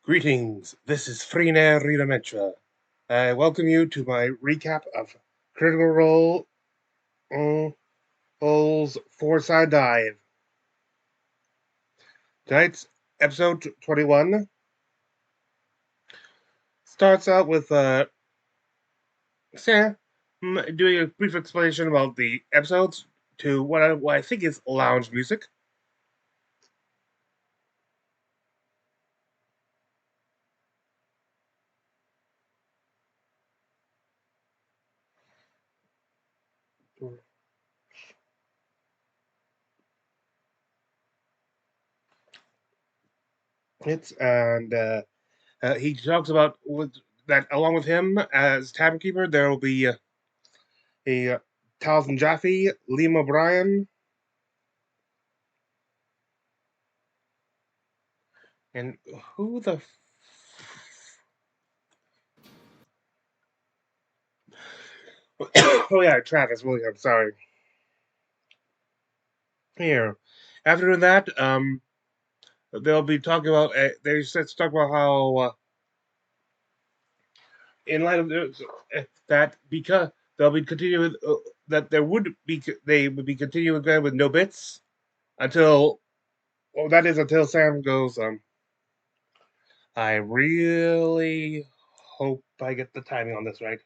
Greetings, this is Freenair Redametra. I welcome you to my recap of Critical Role Role's Four-Side Dive. Tonight's episode 21 starts out with Sam doing a brief explanation about the episodes to what I think is lounge music. He talks about that along with him as tavern keeper, there will be a Taliesin Jaffe, Liam O'Brien, and who the oh yeah, Travis Williams. Sorry. Here, after that, they'll be talking about. They said to talk about how, in light of that, because they'll be continuing that they would be continuing again with no bits until. Well, that is until Sam goes. I really hope I get the timing on this right.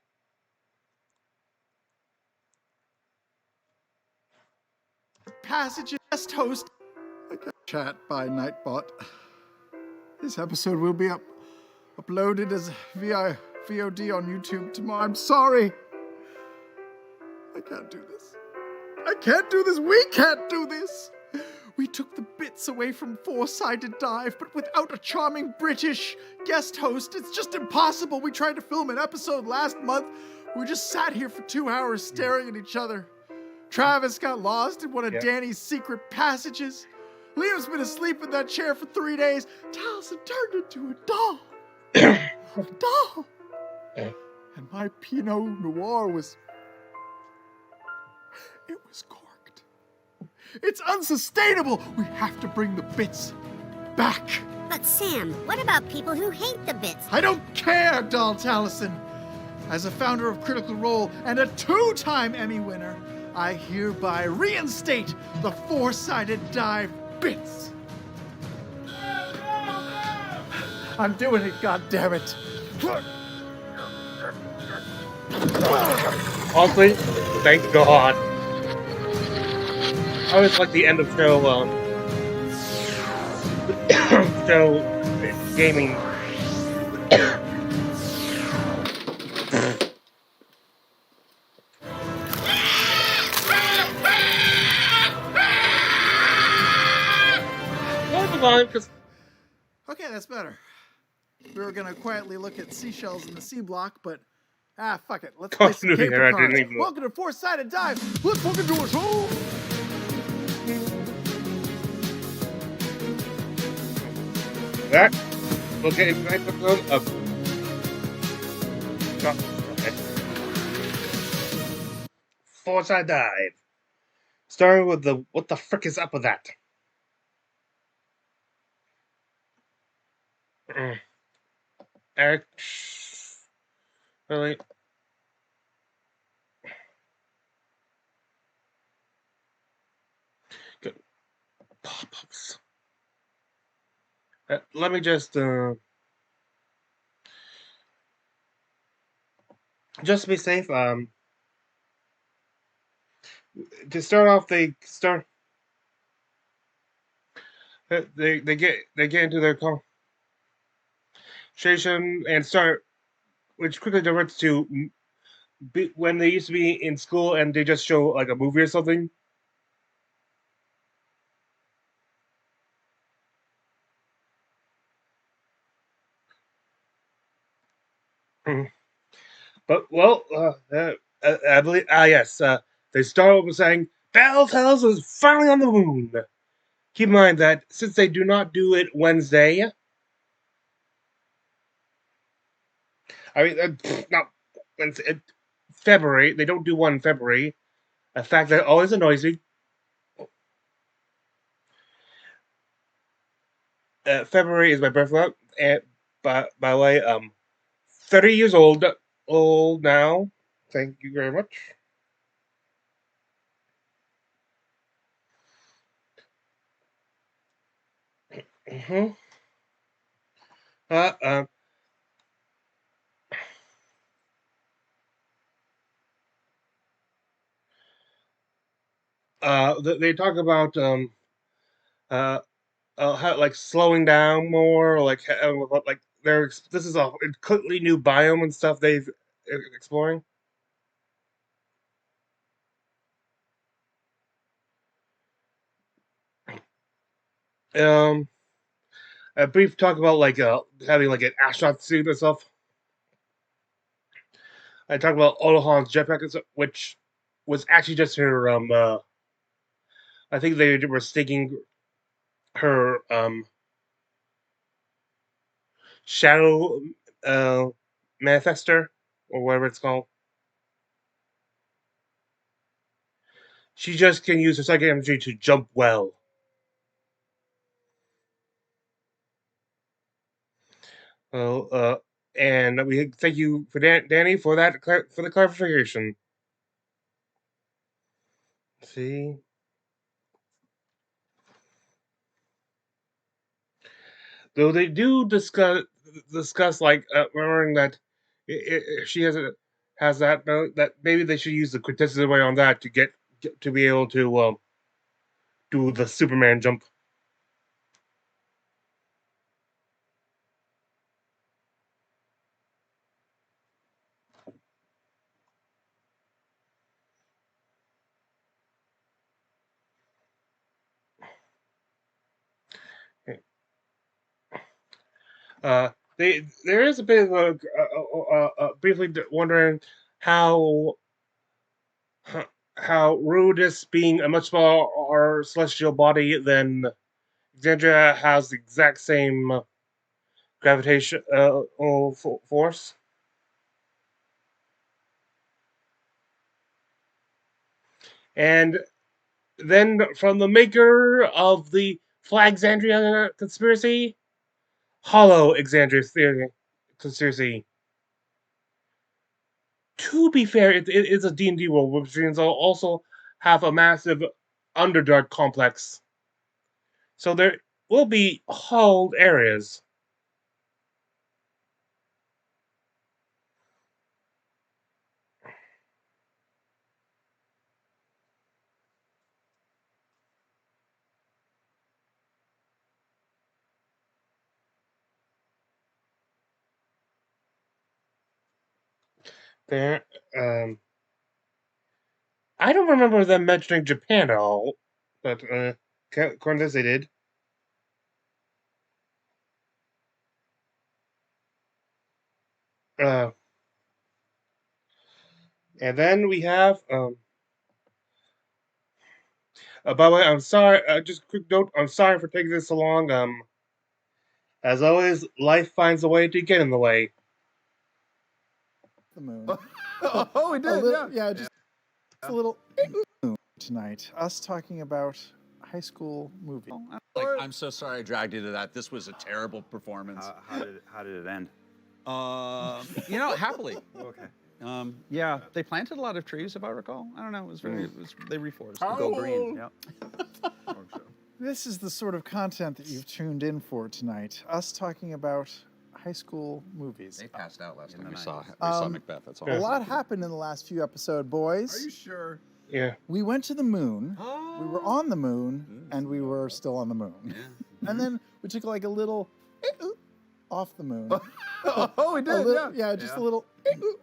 Passages guest host. Chat by Nightbot. This episode will be uploaded as VOD on YouTube tomorrow. I'm sorry. I can't do this. I can't do this. We can't do this. We took the bits away from Four-Sided Dive, but without a charming British guest host, it's just impossible. We tried to film an episode last month. We just sat here for 2 hours staring at each other. Travis got lost in one of Danny's secret passages. Liam's been asleep in that chair for 3 days. Taliesin turned into a doll. A doll. And my Pinot Noir was corked. It's unsustainable. We have to bring the bits back. But Sam, what about people who hate the bits? I don't care, Doll Taliesin. As a founder of Critical Role and a 2-time Emmy winner, I hereby reinstate the Four-Sided Dive bits. I'm doing it, goddammit. Honestly, thank God. I always like the end of show gaming. Okay, that's better. We were gonna quietly look at seashells in the C block, but fuck it. Let's play some paper cards. Welcome to Four-Sided Dive. Let's fucking do it. That we'll get into the next episode of Four-Side Dive. Starting with the what the frick is up with that? Eric, really? Good pop-ups. Let me just to be safe. To start off, they get into their conversation and start, which quickly diverts to when they used to be in school and they just show like a movie or something. But I believe yes. They start with saying Bell's is finally on the moon. Keep in mind that since they do not do it Wednesday, I mean, not Wednesday, February. They don't do one in February. A fact that always annoys me. February is my birth month, by the way, 30 years old now. Thank you very much. Mm-hmm. Uh, uh, they talk about uh, how, like slowing down more, like this is a completely new biome and stuff they've exploring. Um, a brief talk about like having like an astronaut suit and stuff. I talked about Olohan's jetpack and stuff, which was actually just her. I think they were sticking her shadow uh manifester or whatever it's called. She just can use her psychic energy to jump well. Oh, and we thank you for Danny for for the clarification. See, though they do discuss like remembering that she has that that maybe they should use the quintessential way on that to get to be able to do the Superman jump. There is a bit of briefly wondering how how Rudis, being a much smaller celestial body than Xandria, has the exact same gravitation force. And then from the maker of the Flagxandria conspiracy, Hollow Exandria theory conspiracy. To be fair, it is a D&D world, which means I'll also have a massive Underdark complex. So there will be hulled areas. There, um, I don't remember them mentioning Japan at all, but according to this, they did. Uh, and then we have, by the way, I'm sorry. Just a quick note. I'm sorry for taking this so long. As always, life finds a way to get in the way. The moon. Oh, we did. Yeah, just a little tonight. Us talking about high school movies. I'm so sorry I dragged you to that. This was a terrible performance. How did it end? Happily. Okay. Yeah, they planted a lot of trees, if I recall. I don't know. They reforested. Go green. Yep. This is the sort of content that you've tuned in for tonight. Us talking about high school movies. They passed out last time we saw Macbeth. That's all. A lot happened in the last few episodes, boys. Are you sure? Yeah. We went to the moon. We were on the moon, and we were still on the moon. Yeah. And then we took like a little off the moon. Oh, we did. Yeah, just a little,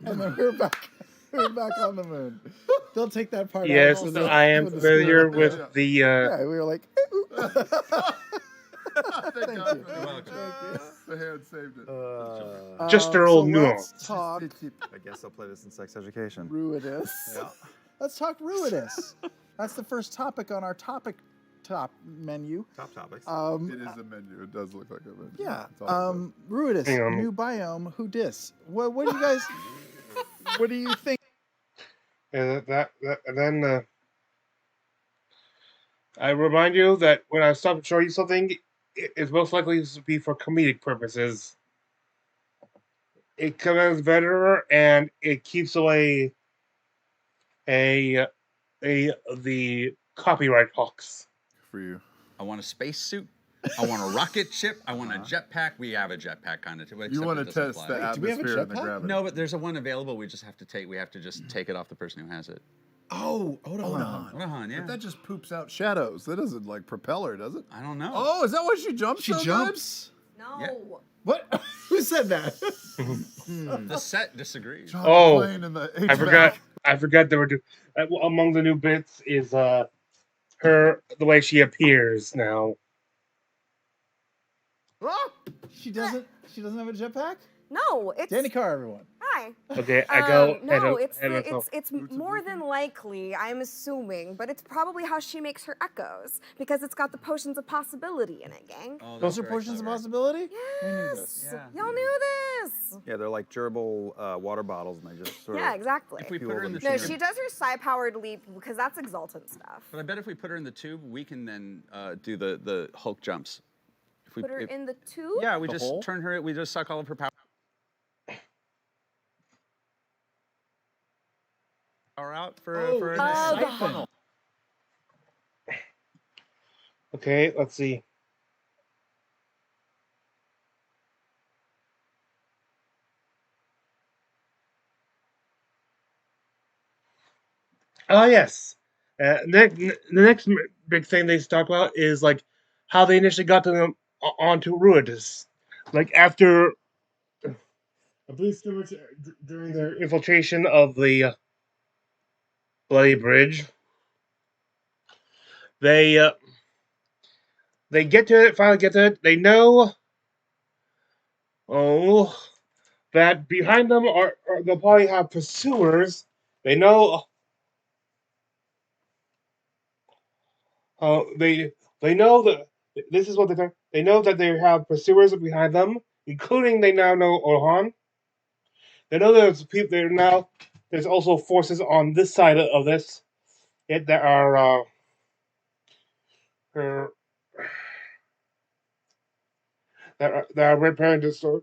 and then we're back. We're back on the moon. They'll take that part Yes, out. I am familiar with the. Yeah, we were like. Thank you. You're welcome. The hand saved it. Just a little nuance. Let's talk I guess I'll play this in sex education. Ruidus. Yeah. Let's talk Ruidus. That's the first topic on our top menu. Top topics. It is a menu. It does look like a menu. Yeah. It's awesome. Ruidus, Hang on. new biome. Who dis? What do you guys? What do you think? And then I remind you that when I stop showing you something, it's most likely to be for comedic purposes. it commands better and it keeps away the copyright hawks. For you. I want a spacesuit. I want a rocket ship. I want a jetpack. We have a jetpack kind of too. You want to test the do we have a atmosphere and the jetpack? gravity. No, but there's a one available. We just have to take. We have to just take it off the person who has it. Oh, hold on. Odahan, yeah. But that just poops out shadows. That doesn't like propel her, does it? I don't know. Oh, is that why she jumps? She so jumps. No. Yeah. What? Who said that? The set disagrees. Good? Oh, Plane in the I HVAC. forgot there were among the new bits is the way she appears now. Ah! She doesn't have a jetpack? No, it's Danny Carr, everyone. hi. Okay, I go. No, it's and myself. it's more than likely. I'm assuming, but it's probably how she makes her echoes because it's got the potions of possibility in it, gang. Oh, Those that's are very portions of clever. possibility? Yes, Yeah. y'all knew this. Yeah, they're like durable water bottles, and they just sort Yeah, of. exactly. If we put her in the No, tube, she does her psi-powered leap because that's exaltant stuff. but I bet if we put her in the tube, we can then do the Hulk jumps. If we Put her if- in the tube. Yeah, we The just hole? turn her. We just suck all of her power out for Oh, a the Oh, the siphon. Okay, let's see. Oh yes. The next big thing they talk about is like how they initially got to them onto Ruidus. Like after, I believe, during their infiltration of the Bloody Bridge, they get to it. Finally, get to it. They know, that behind them they'll probably have pursuers. They know. They know that this is what they think. They know that they have pursuers behind them, including they now know Orhan. They know there's people there now. There's also forces on this side of this that are her, that are repairing this store.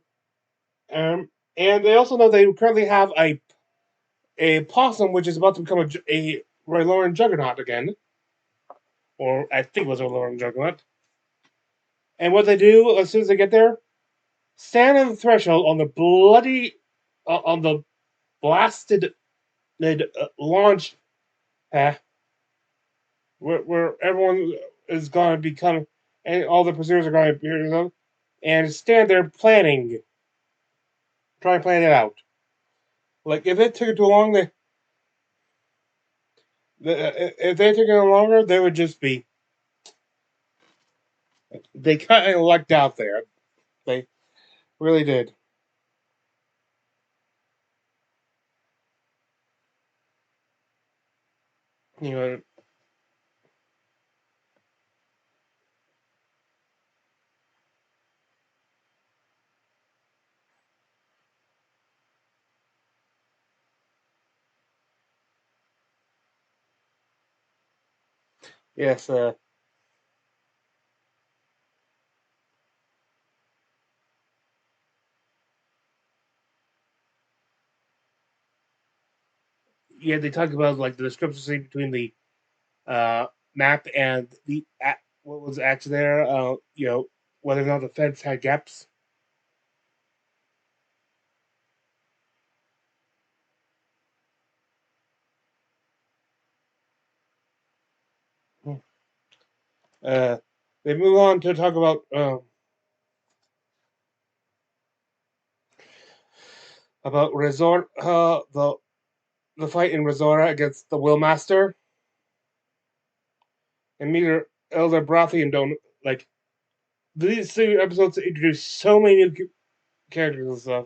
And they also know they currently have a possum which is about to become a Rayloran Juggernaut again, or I think it was a Rayloran Juggernaut. And what they do as soon as they get there, stand on the threshold on the on the blasted launch pad where everyone is going to become, and all the pursuers are going to appear, and stand there planning, trying to plan it out. Like if it took it too long, if they took it longer, they would just be. They kind of lucked out there. They really did. You know, yes. Yeah, they talk about like the discrepancy between the map and what was actually there. Whether or not the fence had gaps. Uh, they move on to talk about Resort, the fight in Resora against the Willmaster, and meet Elder Brothy and don't like these two episodes introduce so many new characters and stuff.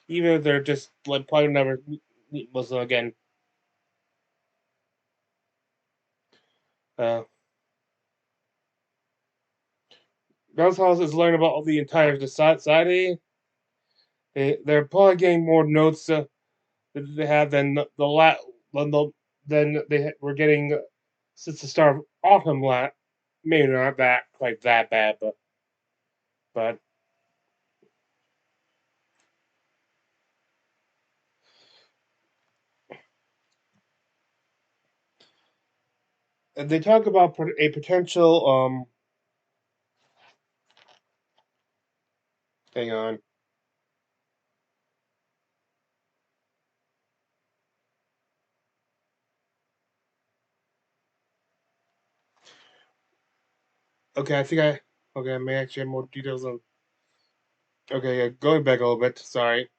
Even if they're just like probably never meet most of them again. Uh, Gonzalez is learning about the entire society. They're probably getting more notes that they have than than they were getting since the start of autumn. Maybe not that quite that bad, but they talk about a potential hang on. Okay, I think I may actually have more details on. Okay, yeah, going back a little bit. Sorry.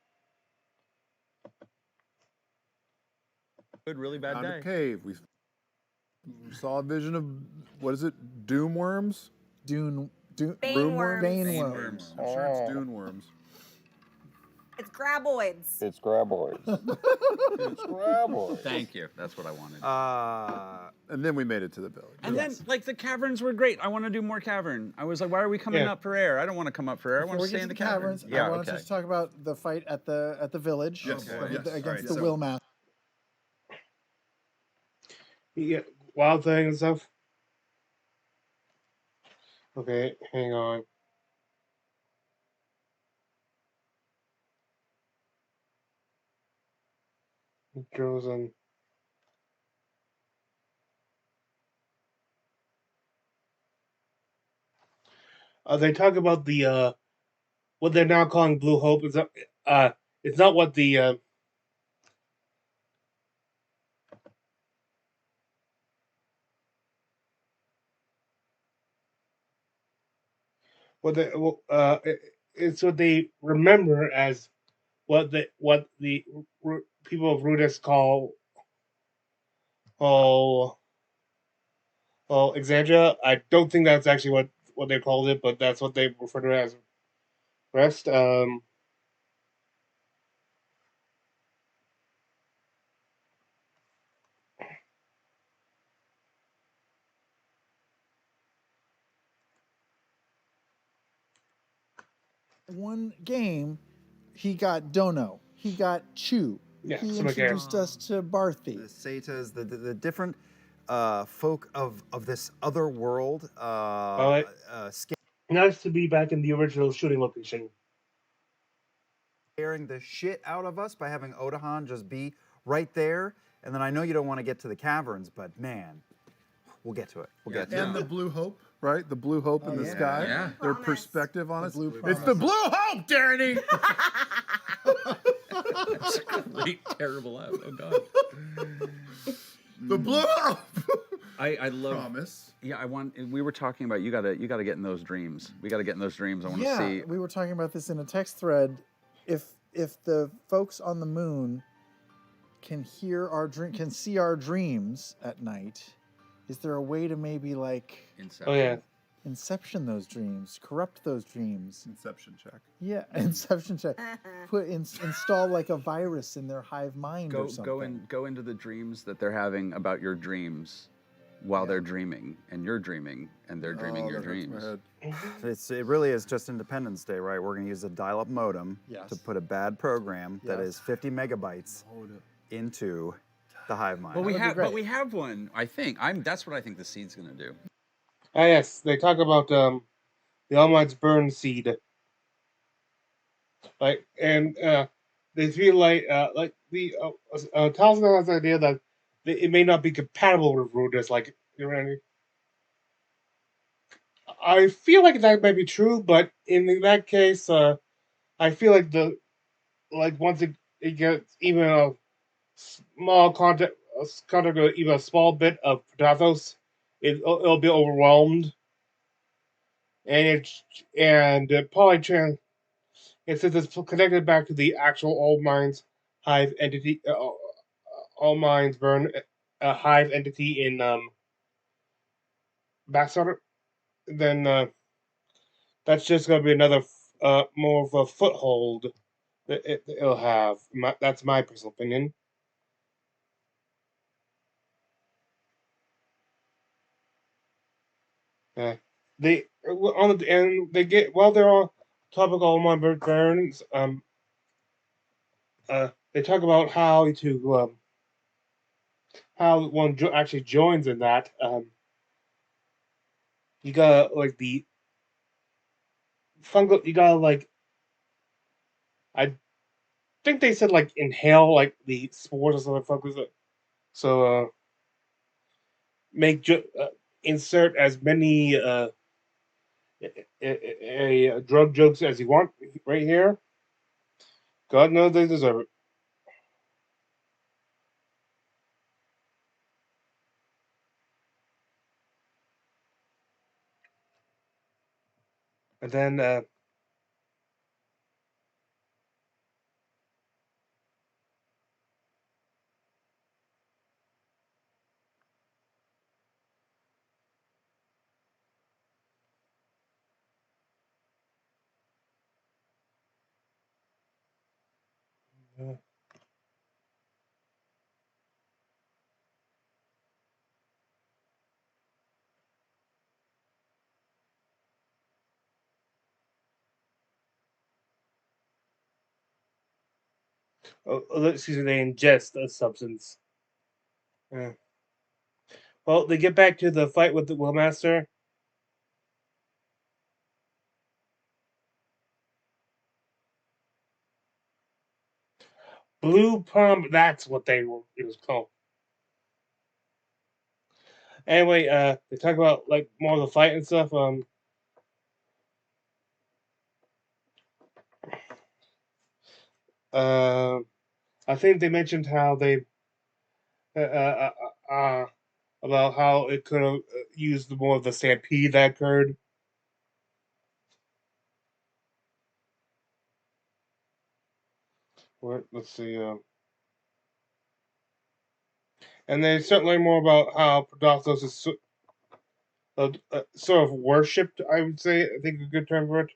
Good, really bad Found a day. cave. We saw a vision of, what is it? Doom worms? Dune. Bane worms. Bane worms. Worms. I'm sure it's dune worms. It's graboids. It's graboids. It's graboids. Thank you. That's what I wanted. And then we made it to the village. And then, like, the caverns were great. I want to do more cavern. I was like, why are we coming up for air? I don't want to come up for air. I want Before to we stay get in to the caverns. I wanted to talk about the fight at the village Yes. against Yes. the Alright, the so- Will Master. Yeah, wild thing and stuff. Okay, hang on. Frozen. They talk about the what they're now calling Blue Hope. It's not what the it's what they remember as what the people of Rudis call oh Exandria. I don't think that's actually what they called it, but that's what they refer to it as rest. One game, he got Dono. He got Chew. Yeah, he some introduced us to Barthy. The Satas, the different folk of this other world. Nice to be back in the original shooting location. Scaring the shit out of us by having Odahan just be right there. And then I know you don't want to get to the caverns, but man, we'll get to it. We'll get to And it. the blue hope, right? The blue hope in the yeah. sky. Yeah. Their Promise. perspective on The it. blue It's the promise. blue hope, Danny! That's a great, terrible app. Oh, God. The blue hope! I love. Promise. Yeah, we were talking about you gotta get in those dreams. We gotta get in those dreams. I want to see. We were talking about this in a text thread. If the folks on the moon can see our dreams at night, is there a way to maybe like Inception. Oh yeah. inception those dreams, corrupt those dreams? Inception check. Yeah, inception check. Install like a virus in their hive mind or something. Go into the dreams that they're having about your dreams while they're dreaming, and you're dreaming, and they're dreaming your that hurts dreams. my head. It really is just Independence Day, right? We're going to use a dial-up modem Yes. to put a bad program that Yes. is 50 megabytes into the hive mind. But we That would be have great. one. I think that's what I think the seed's gonna do. Ah yes, they talk about the All Might's burn seed. Like and they feel like the Talisman has the idea that it may not be compatible with Rudis. Like you know what I mean? I feel like that might be true, but in that case, I feel like once it gets even a small contact, even a small bit of pathos, it'll be overwhelmed, and polytrans. And since it's connected back to the actual All Minds hive entity, All Minds burn hive entity in Backstarter, then that's just going to be another more of a foothold that it'll have. That's my personal opinion. They on the and they get while they're on topic of All My Burns. They talk about how one actually joins in that. You gotta like the fungal. You gotta like I think they said like inhale like the spores or something fungus. So insert as many drug jokes as you want right here. God knows they deserve it. And then excuse me, they ingest a substance. Yeah. Well, they get back to the fight with the Willmaster. Blue Prom, that's what it was called. Anyway, they talk about like more of the fight and stuff. I think they mentioned how they uh, uh, uh, uh, about how it could have used more of the stampede that occurred. Let's see. And they start learning more about how Prodothos is sort of worshipped. I would say, I think a good term for it.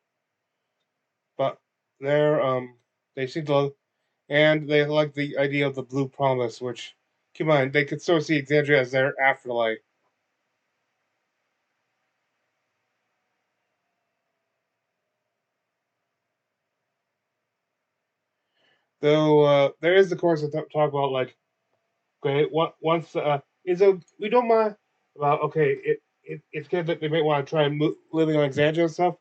But they seem to love, and they like the idea of the Blue Promise, which, keep in mind, they could sort of see Exandria as their afterlife. Though there is, of course, a talk about like, okay, once we don't mind about okay, it's good that they may want to try living on Exandria and stuff,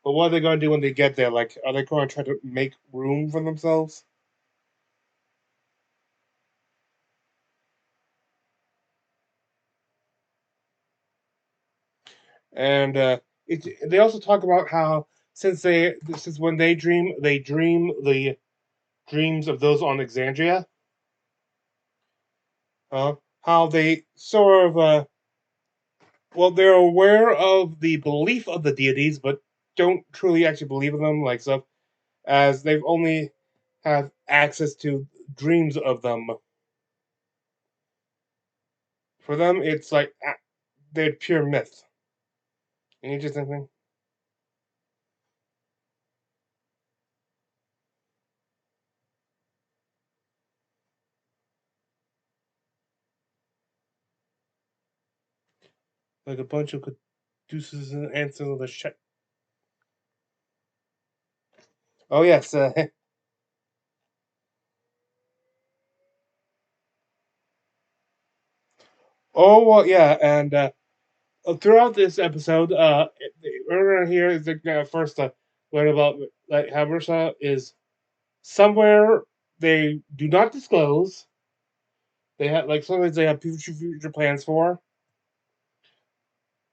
but what are they going to do when they get there? Like, are they going to try to make room for themselves? And they also talk about how since when they dream the dreams of those on Exandria. How they sort of well, they're aware of the belief of the deities, but don't truly actually believe in them, like stuff, as they've only have access to dreams of them. For them, it's like they're pure myth. Any interesting thing? Like a bunch of caduceus and answers of the shit. Oh yes. Oh well, yeah, and throughout this episode, we're gonna hear is first learn about like how Marissa is somewhere they do not disclose. They have like sometimes they have future plans for,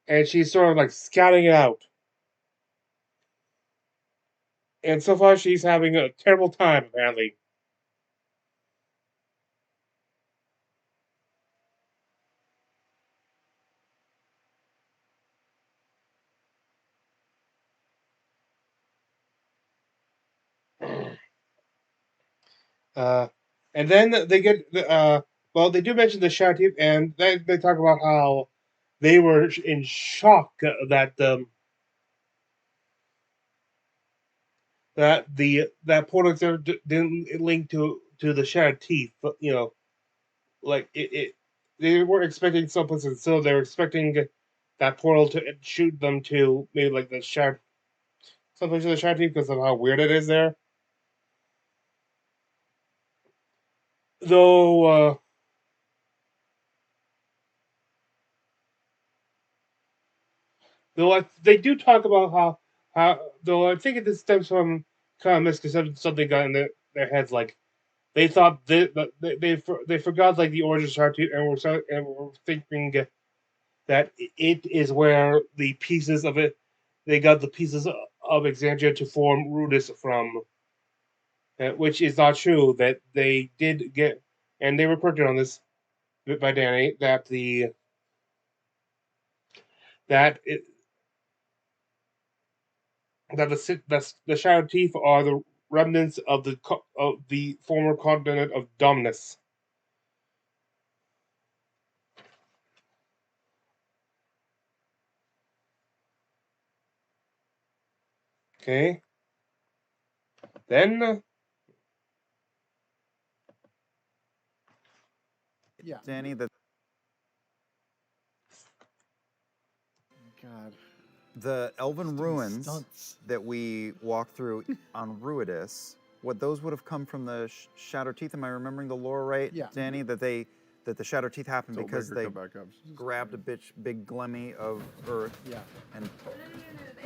and she's sort of like scouting it out. And so far, she's having a terrible time. Apparently, uh, and then they get well, they do mention the Shanty, and they talk about how they were in shock that that portal didn't link to the Shattered Teeth, but like it they weren't expecting someplace in so they were expecting that portal to shoot them to maybe like the Shattered someplace in the Shattered Teeth because of how weird it is there. Though they do talk about how though I think this stems from kind of misconception something got in their heads like they thought they forgot like the origin of Shattered Teeth and were thinking that it is where the pieces of it, they got the pieces of Exandria to form Rudis from, which is not true. That they did get, and they reported on this by Danny, that that it, that the Shadow Teeth are the remnants of the former continent of Domnus. Okay. Then Yeah. Danny, that God. the elven Just ruins stunts. that we walked through on Ruidus, what those would have come from the Shadow Teeth. Am I remembering the lore right, Yeah. Danny? That the Shadow Teeth happened Don't because make her they come back up. She's just- grabbed a big glemmy of earth. Yeah. And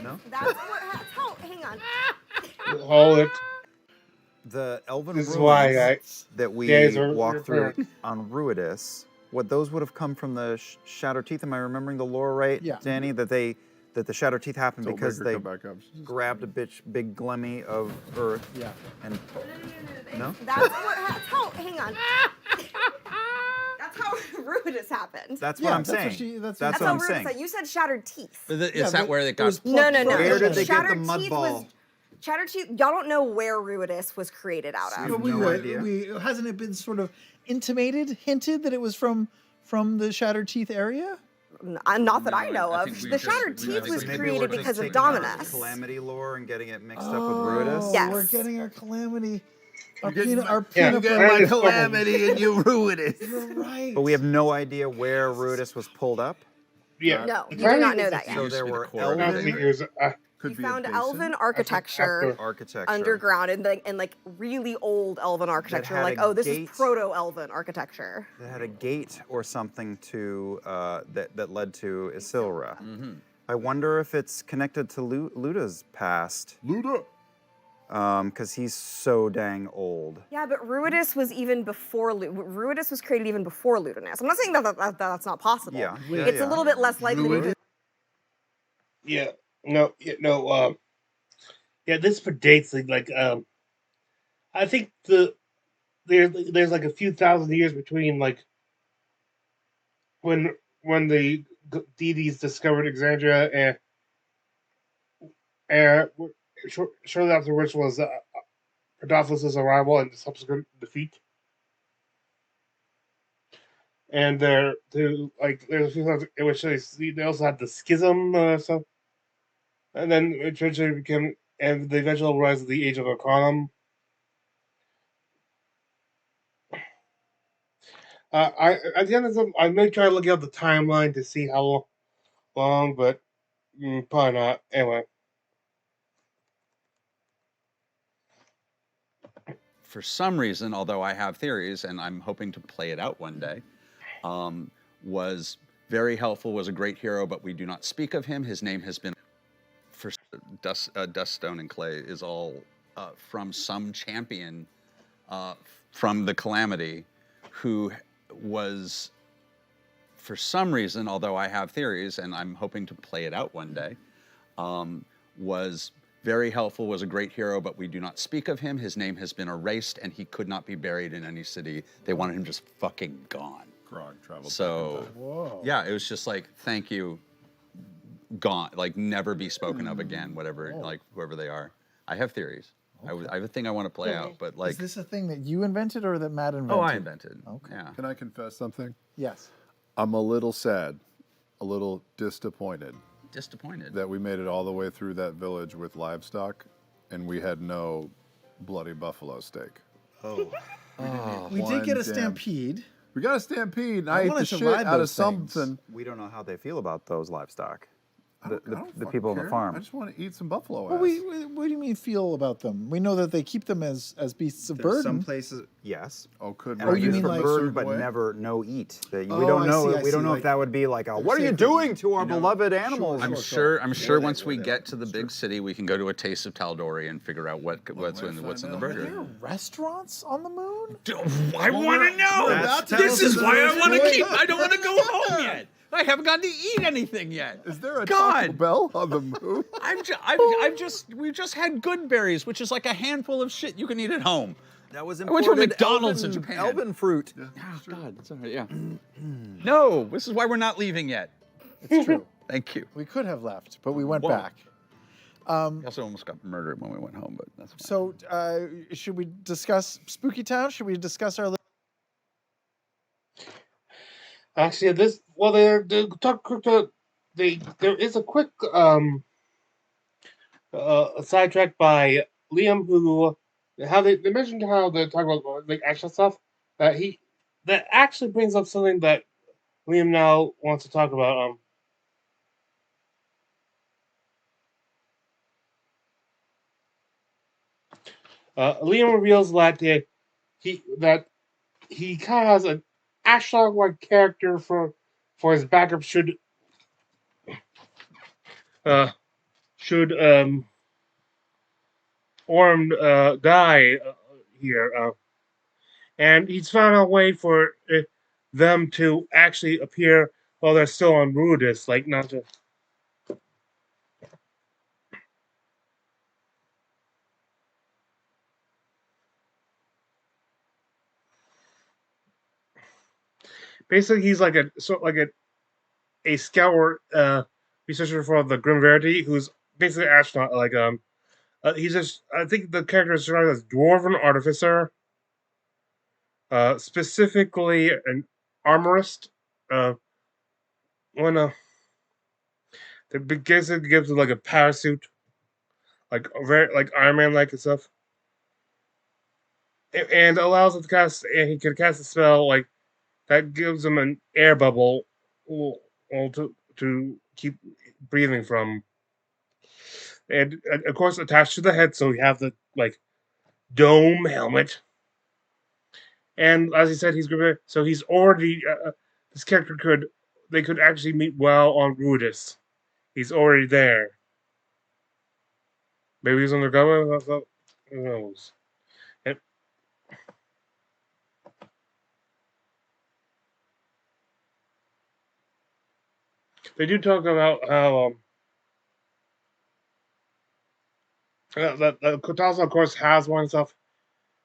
no, That's what. How? Hang on. hold it. the elven This is ruins why that we Danny's a walked through reference. on Ruidus, what those would have come from the Shadow Teeth. Am I remembering the lore right, Yeah. Danny? That the Shadow Teeth happened Don't because make her they come back up. She's just- grabbed a big glemmy of earth. Yeah. And no, That's what. How? Hang on. That's how Rudis happened. that's Yeah, what I'm that's what saying. she- that's that's That's what how I'm Rudis saying. said. You said shattered teeth. Is Yeah, that but where it it got? was No, plucked no, no. from Where did they get the Shattered mud teeth ball? was. Shattered teeth. Y'all don't know where Rudis was created out We of. have But no idea. hasn't it been sort of hinted that it was from the Shattered Teeth area? Not that I know I of. think we The just- Shattered we- I Teeth think was we- Maybe created we're just because of taking our Dominus. Calamity lore and getting it mixed up with Ruidus. Yes. We're getting our calamity. Our getting peanut, my- our Yeah, peanut you get butter. my calamity and you ruin it. You're right. But we have no idea where Ruidus was pulled up. Yeah. No, you do not know that yet. So used to there be the were core of I elven think it was, Could You be a found basin. elven architecture after- architecture underground and like really old elven architecture. had Like, a oh, this gate. is proto-elven architecture. that had a gate or something to that led to Isilra. Mm-hmm. I wonder if it's connected to Luda's past, Luda. because he's so dang old. Yeah, but Ruidus was even before Ruidus was created even before Ludinus. I'm not saying that's not possible. Yeah, It's a little bit less likely. Druid- Yeah. No. Yeah. No. Yeah. This predates I think there's like a few thousand years between like when the deities discovered Exandria and shortly afterwards was Rodolphus' arrival and subsequent defeat. And there's a few times in which they also had the schism stuff, and then eventually became and the eventual rise of the Age of Arcanum. I at the end of I may try to look up the timeline to see how long, but probably not. Anyway. For some reason, although I have theories and I'm hoping to play it out one day, was very helpful, was a great hero, but we do not speak of him. His name has been, for dust, stone, and clay is all from some champion from the Calamity who was, for some reason, although I have theories and I'm hoping to play it out one day, was very helpful, was a great hero, but we do not speak of him. His name has been erased and he could not be buried in any city. They wanted him just fucking gone. Grog traveled So, back in time. Whoa. yeah, it was just like, thank you, gone, like never be spoken of again, whatever, like whoever they are. I have theories. I have a thing I want to play out, but like, Is this a thing that you invented or that Matt invented? oh, I invented. Okay. Yeah. Can I confess something? Yes. I'm a little sad, a little disappointed Disappointed. that we made it all the way through that village with livestock and we had no bloody buffalo steak. Oh, We did One get a damn- stampede. We got a stampede and I I ate wanted the to shit ride out of those things. something. we don't know how they feel about those livestock. I don't The fucking people on the care. farm. I just want to eat some buffalo Well, ass. what do you mean feel about them? We know that they keep them as beasts of There's burden. some places, yes. Oh, could And are you used mean for like- burden, but Certain way? never no eat. We Oh, don't I know. see, I We don't see, know like if that would be like, what are you safety. doing to our beloved animals? I'm sure when we get to the big city, we can go to a Taste of Tal'Dori and figure out what's in the Are there burger. restaurants on the moon? I want to know. That's- This is why I want to Wait. keep. I don't want to go home yet. I haven't gotten to eat anything yet. Is there a God. Taco Bell on the moon? We've just had good berries, which is like a handful of shit you can eat at home. That was I went to a imported McDonald's in elven, Japan. elven fruit. Oh, God, it's all right, yeah. No, this is why we're not leaving yet. It's true. Thank you. We could have left, but we went Whoa. back. We also almost got murdered when we went home, but that's fine. So, should we discuss Spooky Town? Should we discuss our? Actually, there is a quick sidetrack by Liam, who how they mentioned how they're talking about like action stuff. That actually brings up something that Liam now wants to talk about. Liam reveals that he kind of has an Ashlog-like character for his backup should Orm die here, and he's found a way for them to actually appear while they're still on Rudis, like not to. Basically, he's like a scout researcher for the Grim Verity, who's basically an astronaut. He's just I think the character is described as dwarven artificer, specifically an armorist. When it gives him like a parasuit, like very like Iron Man like and stuff, and allows him to cast. And he can cast a spell like that gives him an air bubble, to keep breathing from. And of course, attached to the head, so you have the like dome helmet. And as he said, so he's already this character could actually meet well on Rudis. He's already there. Maybe he's undercover. Who knows? And they do talk about how that Kotalza, of course, has one stuff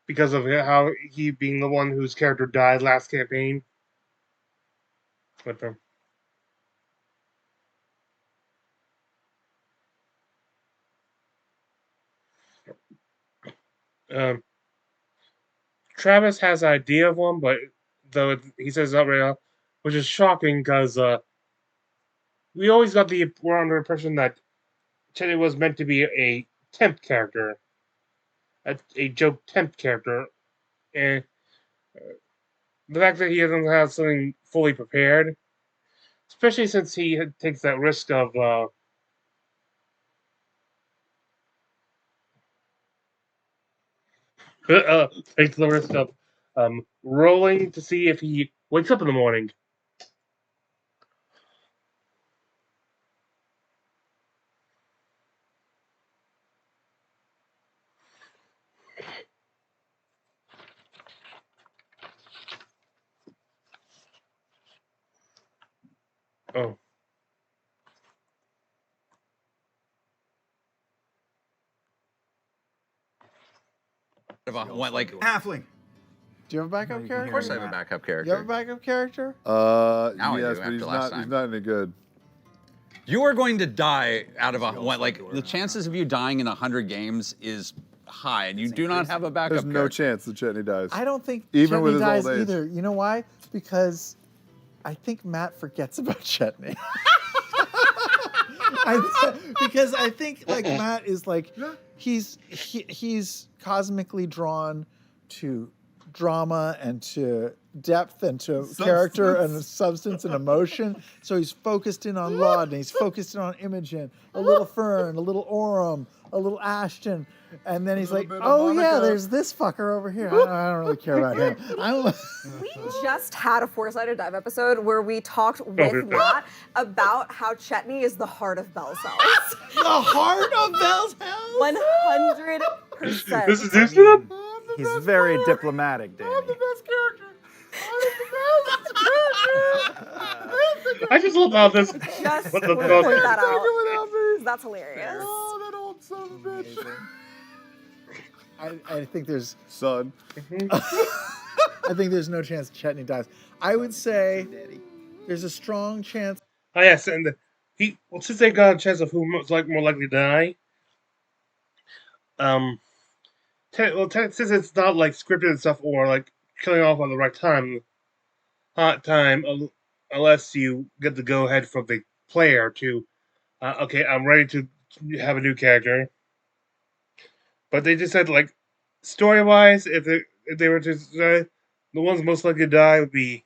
because of how he being the one whose character died last campaign. But Travis has an idea of one, but though he says not real, which is shocking because we always we're under the impression that Teddy was meant to be a temp character, a joke temp character, and the fact that he doesn't have something fully prepared, especially since he takes that risk of takes the risk of rolling to see if he wakes up in the morning. Oh. Like, Halfling. Do you have a backup character? of course I have a backup character. You have a backup character? Now I Yes, do, but he's after last not. He's time. not any good. You are going to die out of the chances of you dying in 100 games is high, and you do not have a backup There's no character. chance that Chetney dies. I don't think Even Chetney with his dies old age. either. You know why? Because I think Matt forgets about Chetney. Because I think like Matt is like he's cosmically drawn to drama and to depth and to character and substance and emotion. So he's focused in on Rod and he's focused in on Imogen, a little Fern, a little Orem, a little Ashton. And then he's like, oh yeah, there's this fucker over here. I don't really care about him. We just had a Four-Sided Dive episode where we talked with Matt about how Chetney is the heart of Bell's House. The heart of Bell's House? 100%. This is this He's very diplomatic, Danny. I'm the best character. I'm the best character. I just love how this. Just What want the to fuck? point that out. With Albert. That's hilarious. Oh, that old son of a bitch. I think there's Son. I think there's no chance Chetney dies. I would say there's a strong chance. Oh yes, and since they got a chance of who more likely to die, um, since it's not like scripted and stuff or like killing off on the right time, unless you get the go ahead from the player to, okay, I'm ready to have a new character. But they just said like, story wise, if they were to the ones most likely to die would be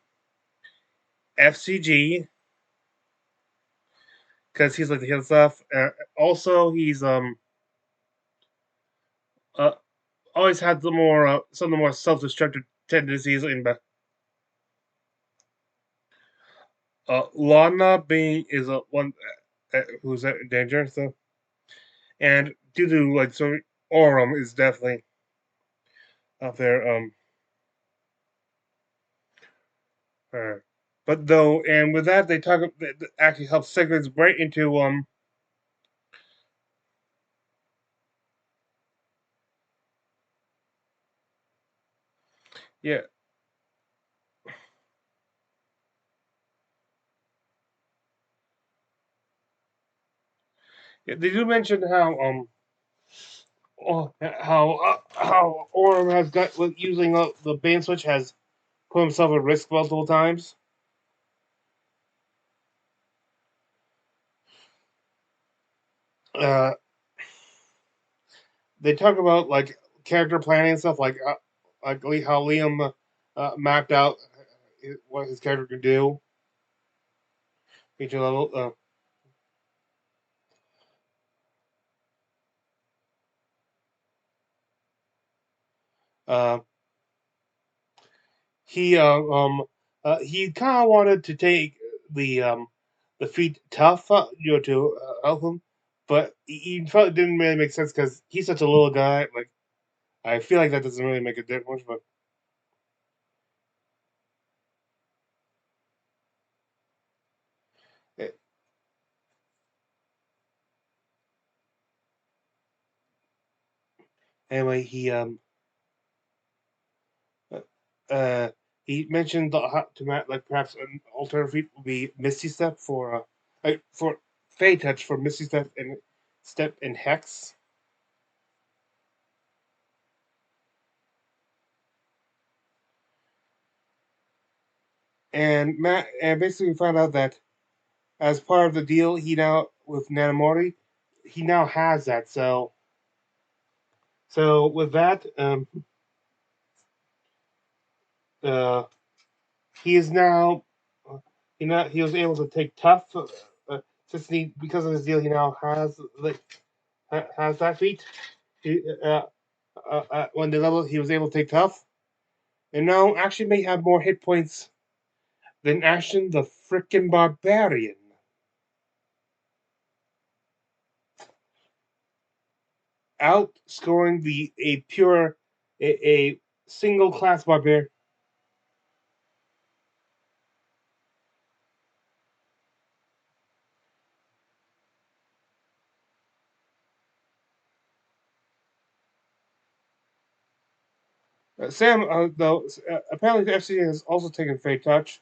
F.C.G. because he's like the heal stuff. Also, he's uh, always had some of the more self-destructive tendencies in Lana being is a one who's in danger. So and due to like so Aurum is definitely up there. Uh, but though, and with that they that actually helps segments right into yeah. Yeah, they do mention how Orm has got with using the bane switch has put himself at risk multiple times. Uh, they talk about like character planning and stuff like how Liam mapped out what his character could do each level. Uh, he he kind of wanted to take the feat tough, to help him, but he felt it didn't really make sense because he's such a little guy. Like I feel like that doesn't really make a difference, but uh, anyway, uh, uh, he mentioned like perhaps an alternative feat would be Misty Step for Fey Touch for Misty Step and Hex. And Matt and basically found out that as part of the deal, he now with Nanamori, he now has that. So with that, uh, he is now he was able to take tough. Since because of this deal, he now has that feat. He, when the level he was able to take tough, and now actually may have more hit points than Ashton the frickin' barbarian. Outscoring the a single class barbarian. Sam, though, apparently the F.C.G has also taken Fate Touch.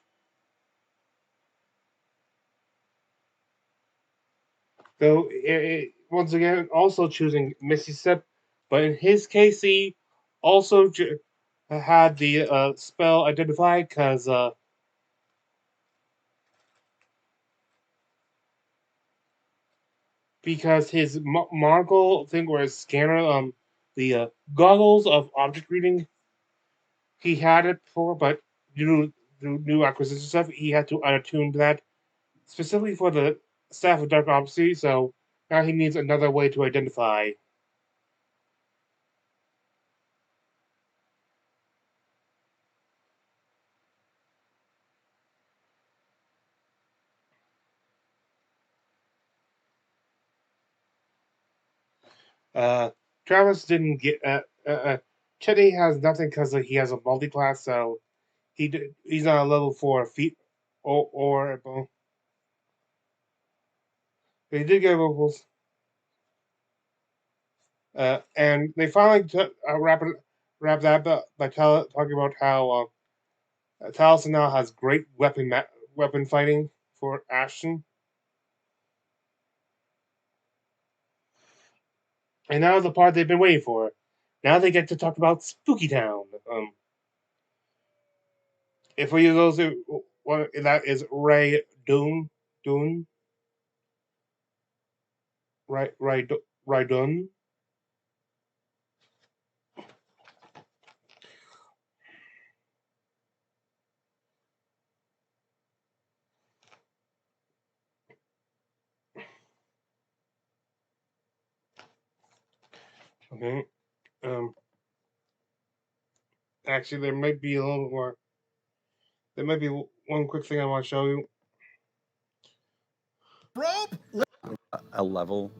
Though, once again, also choosing Misty Step. But in his case, he also had the spell identified because his monocle thing or his scanner, the goggles of object reading, he had it before, but due to new acquisition stuff, he had to unattune that specifically for the staff of Dark Prophecy. So now he needs another way to identify. Uh, Travis didn't get. Chetty has nothing because he has a multi class, so he's on a level 4 feet or above. They did get vocals. And they finally wrap that up by talking about how Taliesin now has great weapon fighting for Ashton. And now the part they've been waiting for. Now they get to talk about Spooky Town. If we use those, what that is Ray Dune, Ray Dune. Okay. Actually, there might be a little more. There might be one quick thing I want to show you. Rope. A level,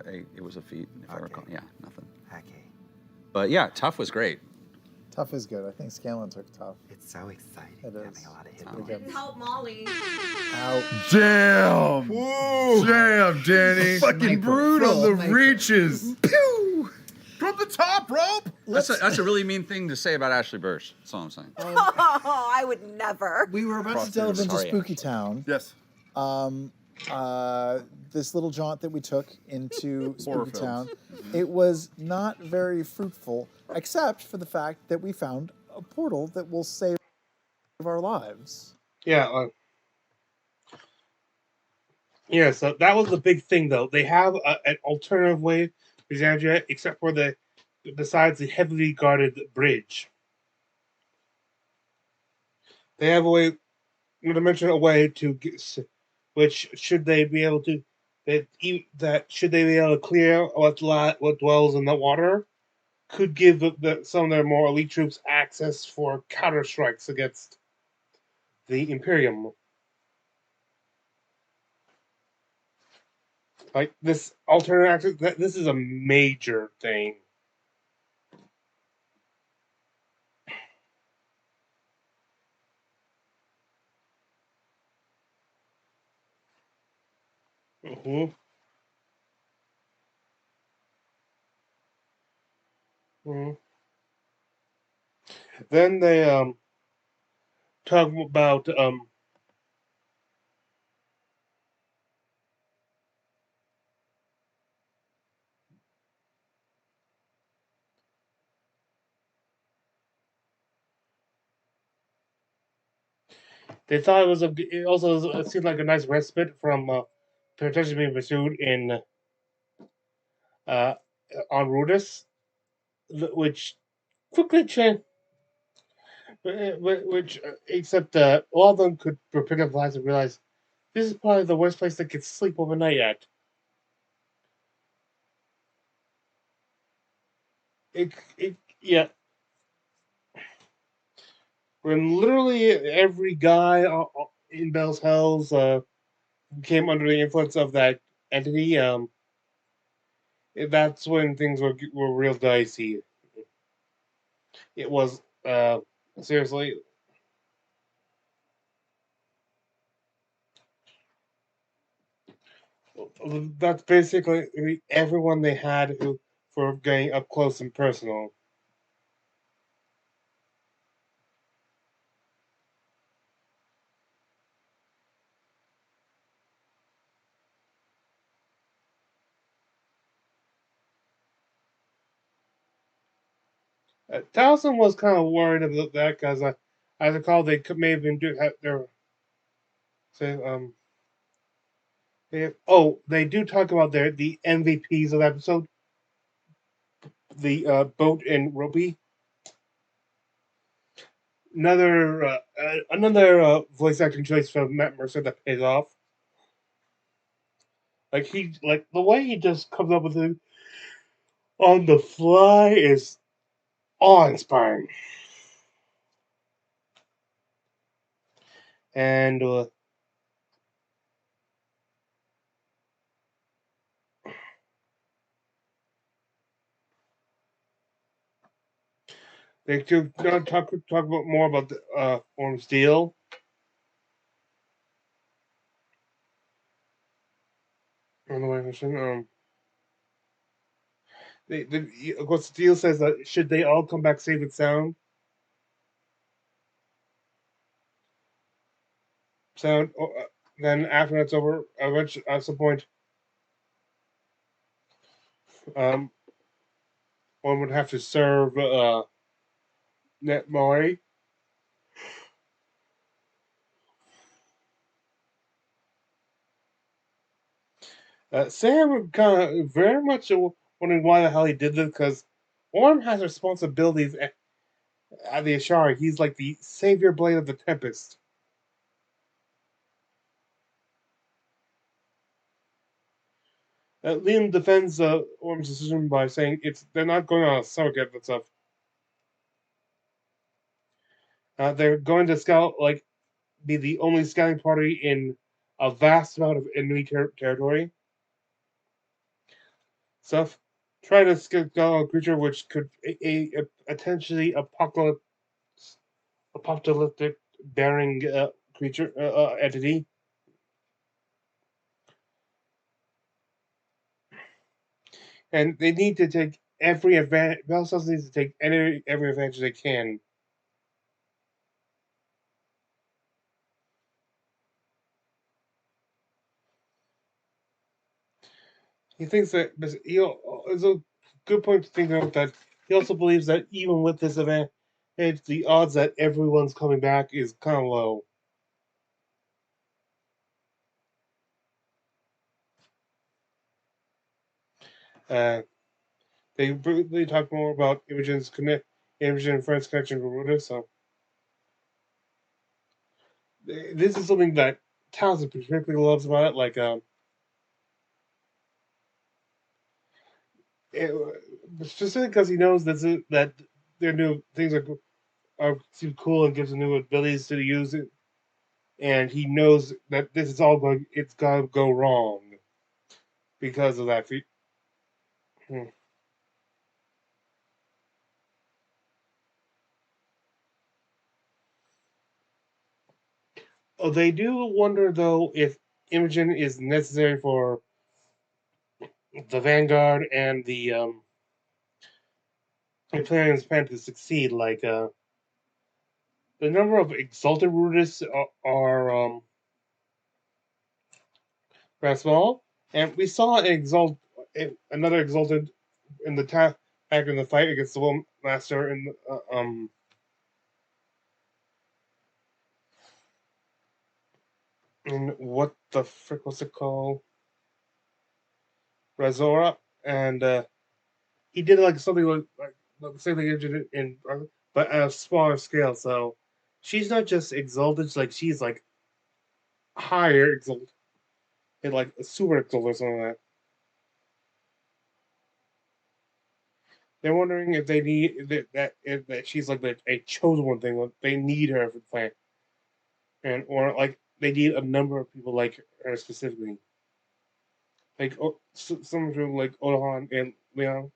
it was a feat, if I recall. Yeah, nothing. Okay. But yeah, Tough was great. Tough is good. I think Scanlan took Tough. It's so exciting It having is. a lot of hit Pretty points. good. Help Molly. Out. Damn. Whoa. Damn, Danny. Fucking brutal. From the reaches. Pew. From the top rope. That's a really mean thing to say about Ashley Burch. That's all I'm saying. Oh, I would never. We were about to delve into Spooky Town. Yes. This little jaunt that we took into Horror Spooky films. Town, it was not very fruitful, except for the fact that we found a portal that will save our lives. Yeah. Yeah. So that was the big thing, though. They have an alternative way to Xandria, except for besides the heavily guarded bridge. They have a way, not to mention a way to get, which should they be able to, that should they be able to clear what dwells in the water, could give some of their more elite troops access for counter strikes against the Imperium. Like this alternate access, this is a major thing. Mm-hmm. Mm-hmm. Then they talk about they thought it also seemed like a nice respite from potentially being pursued in on Rudis, which quickly changed. Which except all of them could prepare their lives and realize this is probably the worst place they could sleep overnight at. Yeah. When literally every guy in Bell's Hells came under the influence of that entity, that's when things were real dicey. It was seriously. That's basically everyone they had for getting up close and personal. 1000 was kind of worried about that because I recall they may have been their say they do talk about the MVPs of the episode, the Boat and Ropey. Another voice acting choice from Matt Mercer that pays off. Like the way he just comes up with it on the fly is awe-inspiring. And they do talk about more about the Orm Steel. And mission. Of course, the deal says that should they all come back safe and sound, then after that's over, eventually at some point, um, one would have to serve Net Mori. Sam kind of very much wondering why the hell he did this because Orm has responsibilities at the Ashari. He's like the savior blade of the Tempest. Liam defends Orm's decision by saying they're not going on a summer camp and stuff. They're going to scout, like, be the only scouting party in a vast amount of enemy territory. Stuff. Try to scout a creature which could a potentially apocalyptic bearing creature entity. And they need to take every advantage. Belsos needs to take every advantage they can. He thinks that it's a good point to think about that. He also believes that even with this event, the odds that everyone's coming back is kind of low. Uh, they talk more about Imogen and Friends connection with Ruta. So this is something that Townsend particularly loves about it. Like specifically because he knows that their new things are seem cool and gives them new abilities to use it, and he knows that this is all it's gonna go wrong because of that. Hmm. Oh, they do wonder though if Imogen is necessary for the Vanguard and the Clarion's plan to succeed. Like the number of exalted Rutists are rather small, and we saw another exalted in the back in the fight against the Will Master in in what the frick was it called? Razora, and he did like something like the same thing he did in but at a smaller scale. So she's not just exalted; she's like higher exalted, and like a super exalted or something like that. They're wondering if they need that she's like a chosen one thing. Like they need her for the plan, and or like they need a number of people like her specifically, like some of them like Odahan and Leon.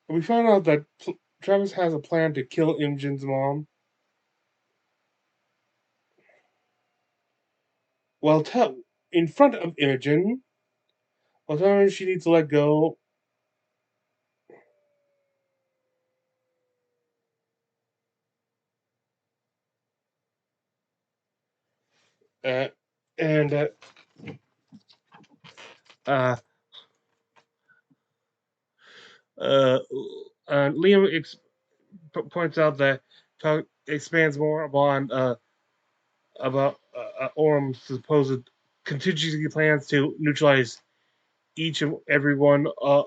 And we found out that Travis has a plan to kill Imogen's mom. Well, in front of Imogen, while telling her she needs to let go. Uh, and uh, uh, Liam points out that talk expands more upon about Orm's supposed contingency plans to neutralize each and every one of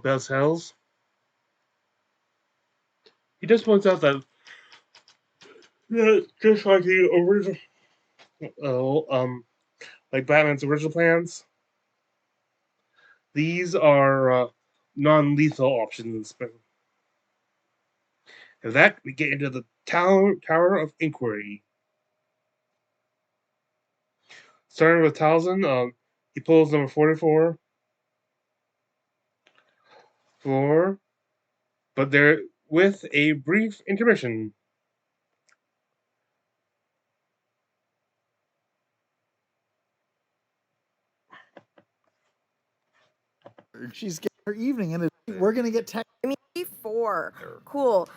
Bell's hells. He just points out that just like the original, like Batman's original plans, these are non-lethal options. With that, we get into the Tower of Inquiry. Starting with Townsend, he pulls number 44 for, but there with a brief intermission. She's getting her evening, and we're gonna get text. I mean, 4. Cool.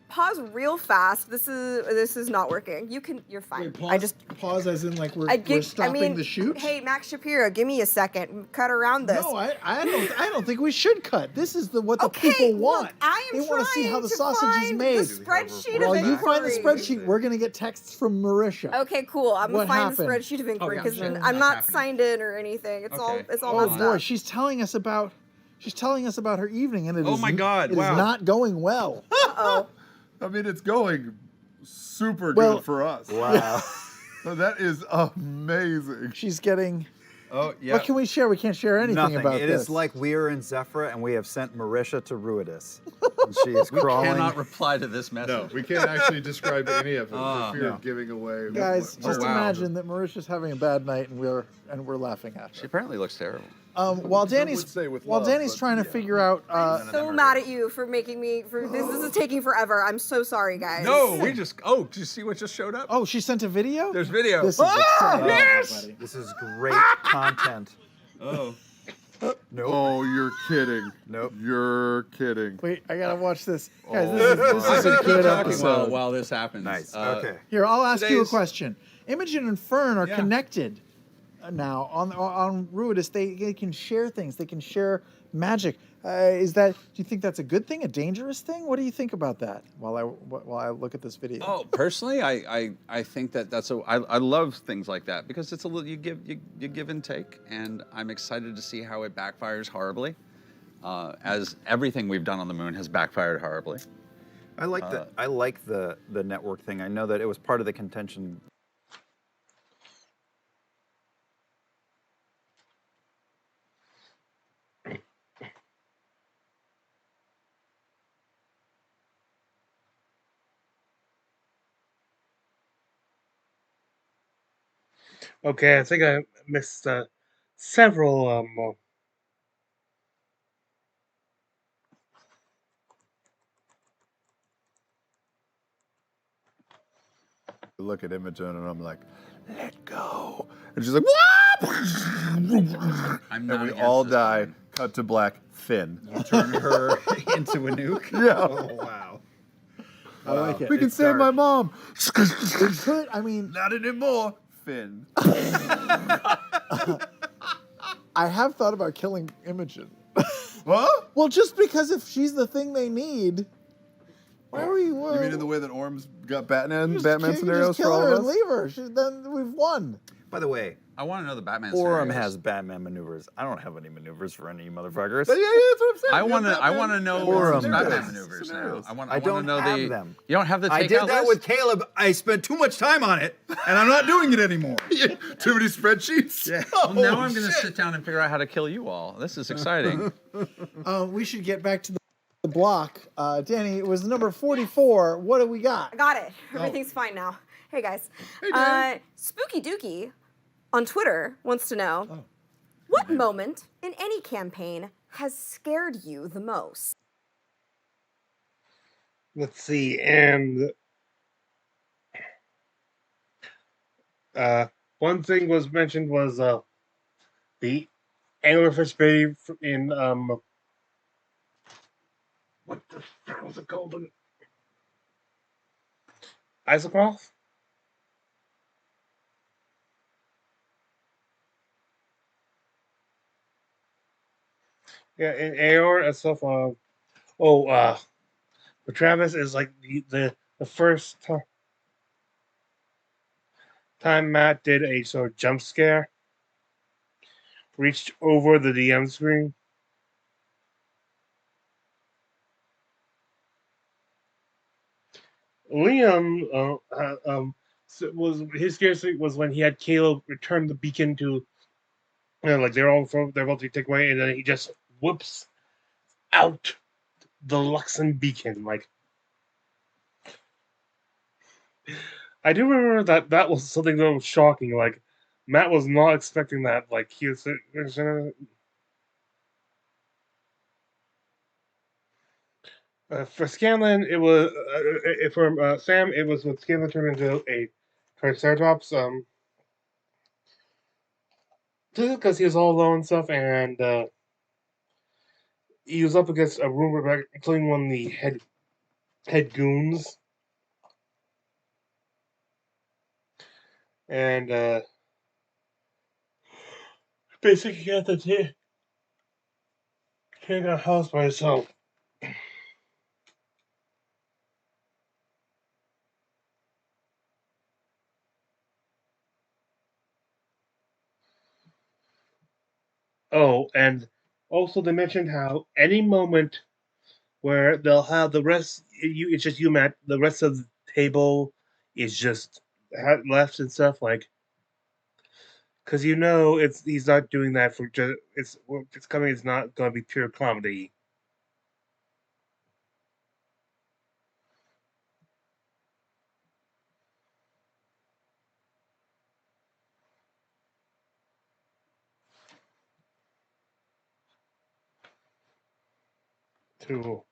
Pause real fast. This is not working. You're fine. Wait, pause, I just pause as in like we're stopping the shoot. Hey, Max Shapiro, give me a second. Cut around this. No, I don't think we should cut. This is what the Okay, people want. look, I am they want to see how the trying to sausage is find made. the spreadsheet While of you find the inquiry. spreadsheet, we're gonna get texts from Marisha. Okay, cool. I'm gonna What find happened? the spreadsheet of inquiry yeah, because sure. I'm That's not happening. signed in or anything. It's Okay. all Oh messed boy, up. she's telling us about her evening, and it Oh is my God, it is wow. not going well. Uh-oh. I mean, it's going super Well- good for us. Wow. So that is amazing. She's getting. Oh, yeah. What can we share? We can't share anything Nothing. about It this. is like we are in Zephyra and we have sent Marisha to Ruidus. And she is crawling. Cannot reply to this message. No, we can't actually describe any of it Ah. for fear No. of giving away. Guys, what- just wow. imagine that Marisha's having a bad night, and we're laughing at She her. apparently looks terrible. While Danny's would say with while love, Danny's but trying to yeah. figure out. So mad at you for making me for this. This is taking forever. I'm so sorry, guys. No, we just. Oh, did you see what just showed up? Oh, she sent a video. There's video. This is exciting. Yes! This is great content. Oh. Nope. Oh, you're kidding. Nope. You're kidding. Wait, I gotta watch this. Guys, Oh. this is a good Talking episode. while this happens. Nice. Uh, Okay. Here, I'll ask you a Today's- question. Imogen and Fern are Yeah. connected now on Ruidus. They can share things. They can share magic. Do you think that's a good thing? A dangerous thing? What do you think about that? While I look at this video. Oh, personally, I think that's I love things like that because it's a little you give and take, and I'm excited to see how it backfires horribly, as everything we've done on the moon has backfired horribly. I like the network thing. I know that it was part of the contention. Okay, I think I missed several. Look at Imogen and I'm like, let go. And she's like, what? I'm And not we against all this die. plan. Cut to black. Finn. Turn her into a nuke. Yeah. Oh, wow. I like it. We can It's save my dark. mom. It could. I mean, Not anymore. Finn. I have thought about killing Imogen. What? Well, just because if she's the thing they need, why are we? You mean in the way that Orm's got Batman just scenarios kill for all her of and us? leave her. Then we've won. By the way, I want to know the Batman. Orm scenarios. has Batman maneuvers. I don't have any maneuvers for any motherfuckers. But yeah, that's what I'm saying. I You want got to. I Batman. want to know Orm what's Batman does. maneuvers Scenarios. now. I want. I want don't to know have the. them. You don't have the. I did takeout that list? with Caleb. I spent too much time on it, and I'm not doing it anymore. Too many spreadsheets. Yeah. Well, now I'm going to sit down and figure out how to kill you all. This is exciting. We should get back to the block. Danny, it was number 44. What do we got? I got it. Everything's fine now. Hey guys. Dan. Spooky Dookie on Twitter wants to know what moment in any campaign has scared you the most? Let's see, and one thing was mentioned was the anglerfish baby in what the fuck was it called? Isocross? Yeah, in AR and stuff. But Travis is like the first time Matt did a sort of jump scare, reached over the DM screen. Liam was his scare was when he had Caleb return the beacon to, like they're about to take away, and then he just whoops out the Luxon beacon. Like, I do remember that was something that was shocking. Like, Matt was not expecting that. Like, he was. For Scanlan, it was for Sam. It was when Scanlan turned into a Triceratops. Just because he was all alone and stuff, and he was up against a rumor, including one of the head goons, and basically he had to take a house by himself. Oh, and also they mentioned how any moment where they'll have the rest, it's just you, Matt. The rest of the table is just left and stuff like, because he's not doing that for just it's coming. It's not going to be pure comedy. Too.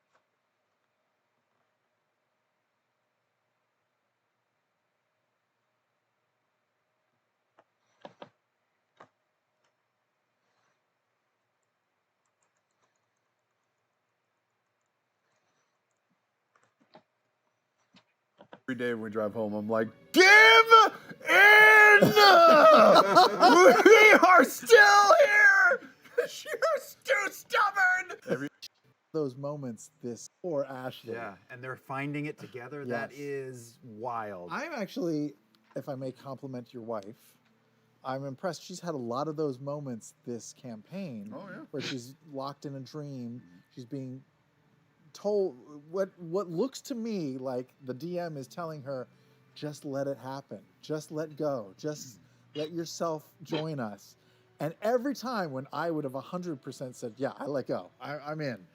Every day when we drive home, I'm like, give in! We are still here! You're too stubborn! Those moments, this poor Ashley. Yeah, and they're finding it together. Yes. That is wild. I'm actually, if I may compliment your wife, I'm impressed. She's had a lot of those moments this campaign where she's locked in a dream. She's being told what looks to me like the DM is telling her, just let it happen. Just let go. Just let yourself join us. And every time when I would have 100% said, yeah, I let go. I'm in.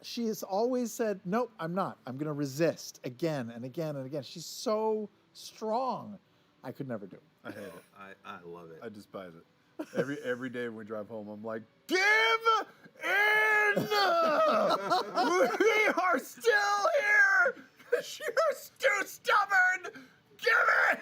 She has always said, nope, I'm not. I'm going to resist again and again and again. She's so strong. I could never do it. I hate it. I love it. I despise it. Every day when we drive home, I'm like, give in! We are still here! You're too stubborn! Give it!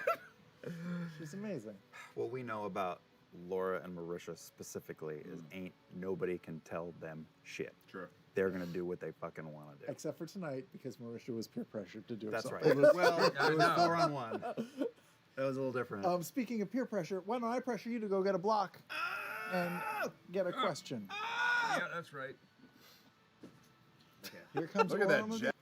She's amazing. What we know about Laura and Marisha specifically is ain't nobody can tell them shit. True. They're going to do what they fucking want to do. Except for tonight, because Marisha was peer pressured to do That's something. right. Well, it was 4-on-1. That was a little different. Speaking of peer pressure, why don't I pressure you to go get a block and get a question? Yeah, that's right. Here comes Look at that Orma. jet.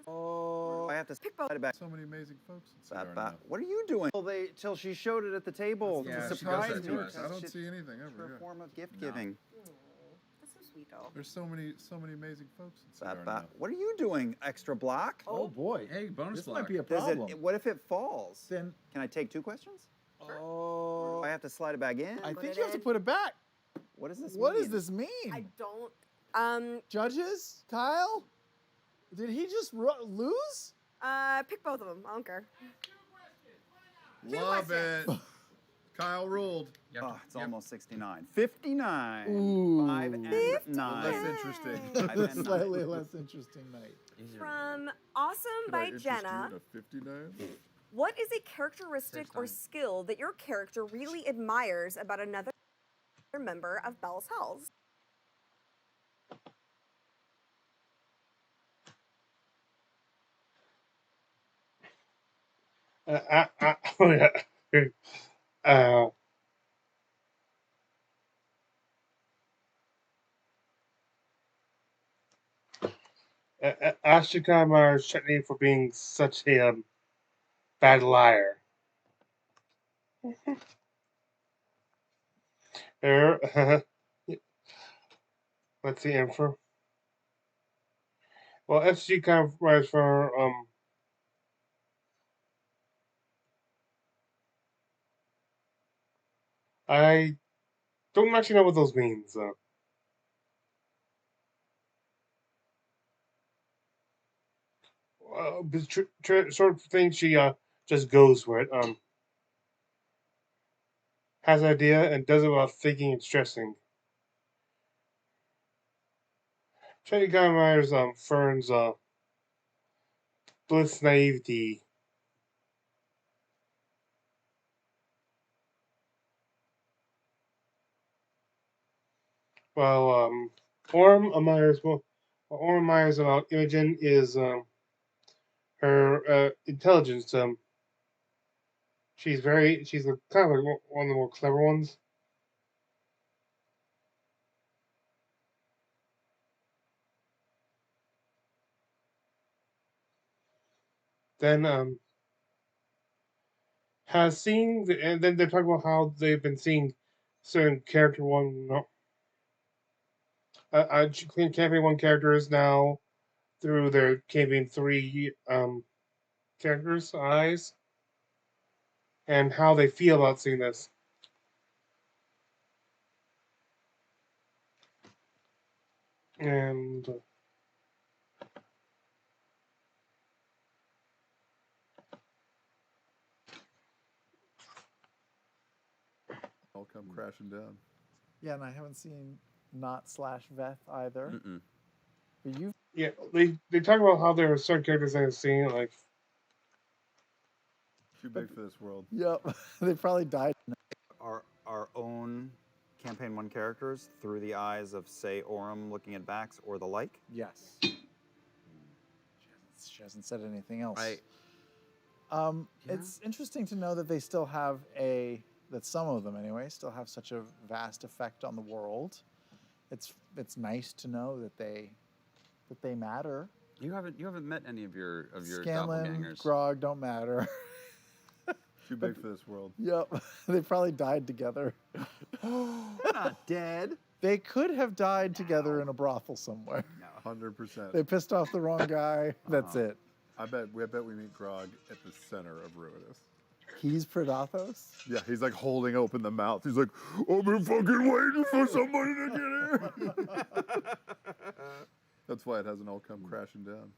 Oh, I have to pick it back. So many amazing folks in Cigar now. What are you doing? Till she showed it at the table Yeah, to she surprise does that me. to us. I don't see anything It's ever. her form of gift giving. That's so sweet, though. There's so many amazing folks in Cigar now. What are you doing, extra block? Oh boy. Hey, bonus This block. might be a Does problem. what if it falls? Then Can I take 2 questions? oh, I have to slide it back in? I Put think it you have to in. put it back. What does this What mean? does this mean? I don't. Judges, Kyle, did he just lose? Pick both of them. I don't care. Love it. Kyle ruled. Oh, it's almost 69. 59. Ooh. 5 and 9. Less interesting. 5 and 9. Slightly less interesting night. From Awesome by Jenna. 59. What is a characteristic or skill that your character really admires about another member of Bell's Hells? Oh yeah. Ashika Meyer's chutney for being such a bad liar. Let's see, Emperor. Well, F.C.G writes for I don't actually know what those mean. So, sort of thing she just goes for it. Has an idea and does it without thinking and stressing. Chetty Myers Fern's bliss naivety. Well, Orm Myers. Well, what Orm Myers about Imogen is her intelligence. She's kind of like one of the more clever ones. Then has seen, and then they talk about how they've been seeing certain character one, campaign one characters now through their campaign three characters' eyes, and how they feel about seeing this. And All come crashing down. Yeah, and I haven't seen not/Veth either. Mm-mm. But you yeah, they talk about how there are certain characters they've seen, like Too big for this world. Yep. They probably died. Our own campaign one characters through the eyes of, say, Orem looking at Vax or the like. Yes. She hasn't said anything else. Right. It's interesting to know that they still have that some of them anyway still have such a vast effect on the world. It's nice to know that they matter. You haven't met any of your Scanlan, doppelgangers. Grog don't matter. Too big for this world. Yep. They probably died together. Not dead. They could have died together in a brothel somewhere. 100%. They pissed off the wrong guy. That's it. I bet we meet Grog at the center of Ruinous. He's Predathos? Yeah, he's like holding open the mouth. He's like, I've been fucking waiting for somebody to get here. That's why it hasn't all come crashing down.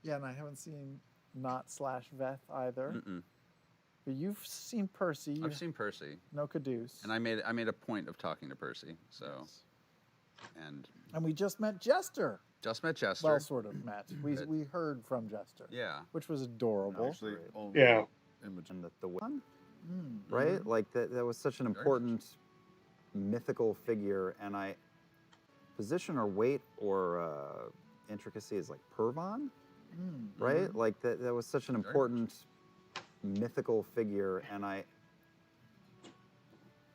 Yeah, and I haven't seen not/Veth either. Mm-mm. But you've seen Percy. I've seen Percy. No Caduce. And I made a point of talking to Percy. So, and we just met Jester. just met Chester. Well, sort of met. We heard from Jester. Yeah. Which was adorable. Actually, only Yeah. Imogen. And the one, Mm. right? Like that was such an important mythical figure, and position or weight or intricacy is like Pervon, right? Like that was such an important mythical figure, and I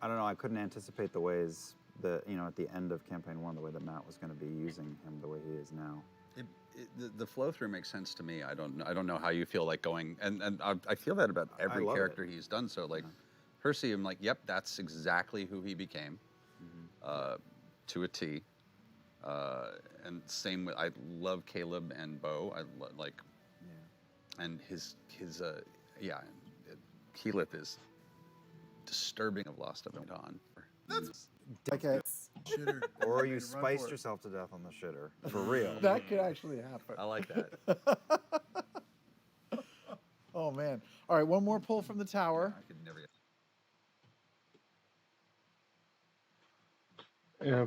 don't know, I couldn't anticipate the ways that, at the end of campaign one, the way that Matt was going to be using him the way he is now. The flow through makes sense to me. I don't know how you feel like going, and I feel that about every love character it. he's done. So like Percy, I'm like, yep, that's exactly who he became, to a T. And same with, I love Caleb and Bo. And his Keyleth is disturbing. I've lost a bit on. Okay. Shitter. Or you spiced yourself to death on the shitter, for real. That could actually happen. I like that. Oh, man. All right, one more pull from the tower. I could never. yeah.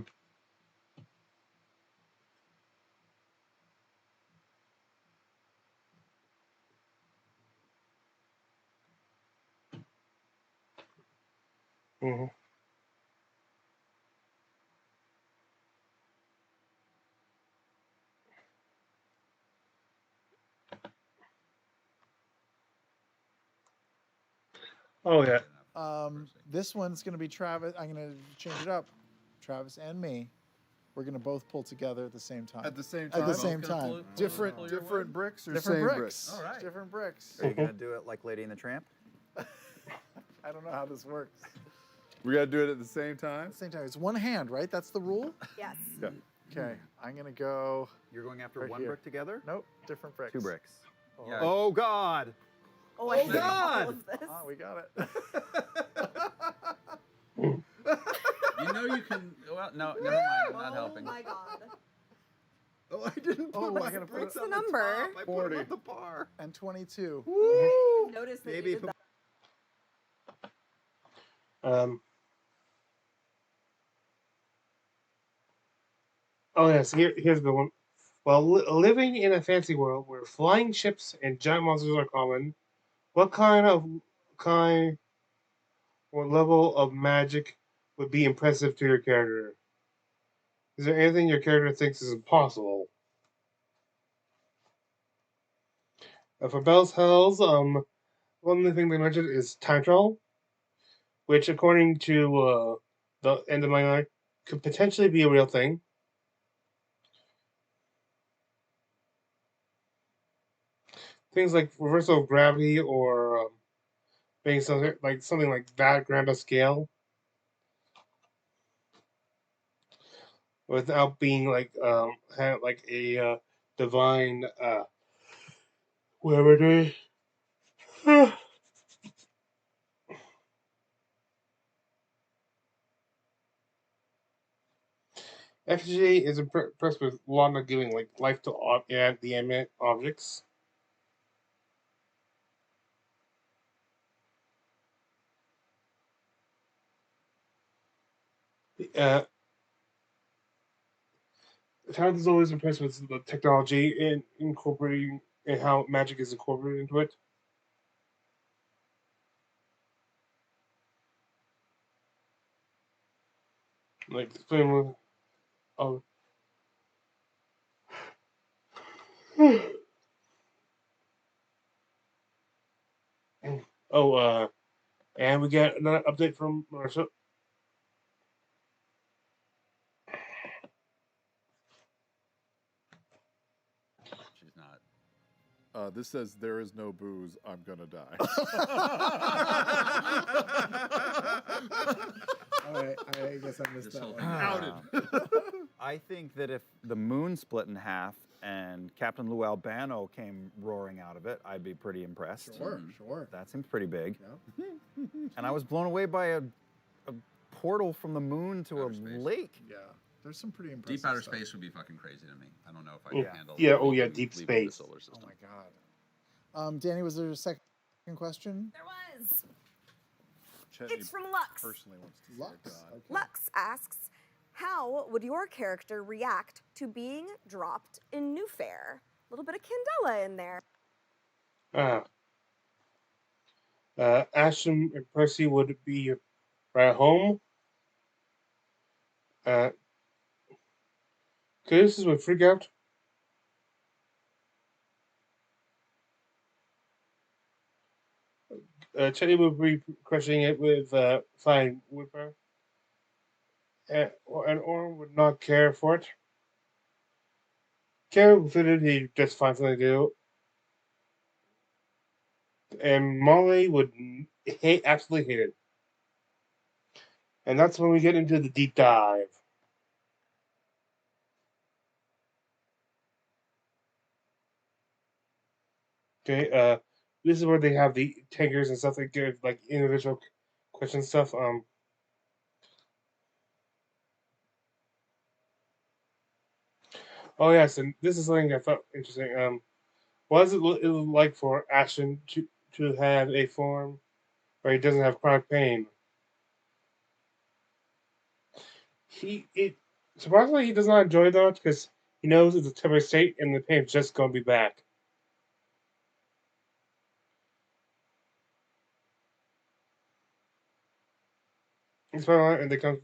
Mm-hmm. Oh yeah. This one's going to be Travis. I'm going to change it up. Travis and me. We're going to both pull together at the same time. At the same time? At the same time. Different bricks or Different same bricks. bricks? All right. Different bricks. Are you going to do it like Lady and the Tramp? I don't know how this works. We got to do it at the same time? At the same time. It's one hand, right? That's the rule? Yes. Yeah. Okay. I'm going to go. You're going after Right one here. brick together? Nope. Different bricks. 2 bricks. Yeah. Oh, God. Oh, I Oh, hate God. all of this. Oh, we got it. You know you can. Well, no, never mind. I'm not helping. Oh my god. Oh, I didn't Oh, put my I gotta put bricks it- on What's the number? top. I put 40. them on the bar. And 22. Woo! Notice that Maybe you did that. Oh yes. Here's the one. While living in a fancy world where flying ships and giant monsters are common, what kind or level of magic would be impressive to your character? Is there anything your character thinks is impossible? For Bell's Hells, one thing they mentioned is time travel, which, according to the end of my life, could potentially be a real thing. Things like reversal of gravity or being something like that grand of scale, without being have like a divine whatever it is. F.C.G is impressed with Lana giving like life to the animate objects. Uh, Talent is always impressed with the technology in incorporating and how magic is incorporated into it. Like the film of oh, and we get another update from Marissa. She's not. This says there is no booze. I'm gonna die. I guess I missed This whole that thing one. Outed. I think that if the moon split in half and Captain Lou Albano came roaring out of it, I'd be pretty impressed. Sure. That seems pretty big. Yep. And I was blown away by a portal from the moon to a Outer space. lake. Yeah. There's some pretty impressive Deep outer stuff. space would be fucking crazy to me. I don't know if I Yeah. can handle. Yeah, leaving deep the space. solar Oh system. my god. Danny, was there a second question? There was. Chetney It's from Lux. personally wants to see Lux. a god. Okay. Lux asks, how would your character react to being dropped in New Fair? A little bit of Candela in there. Ashton and Percy would be right at home. Curtis would freak out. Chetney would be crushing it with flying woodpecker. And Orm would not care for it. Karen would fit he just find something to do. And Molly would absolutely hate it. And that's when we get into the deep dive. Okay, this is where they have the tankers and stuff that give like individual question stuff. Oh yes, and this is something I thought interesting. What is it like for Ashton to have a form where he doesn't have chronic pain? Surprisingly he does not enjoy that because he knows it's a temporary state and the pain's just going to be back. It's fine, and they come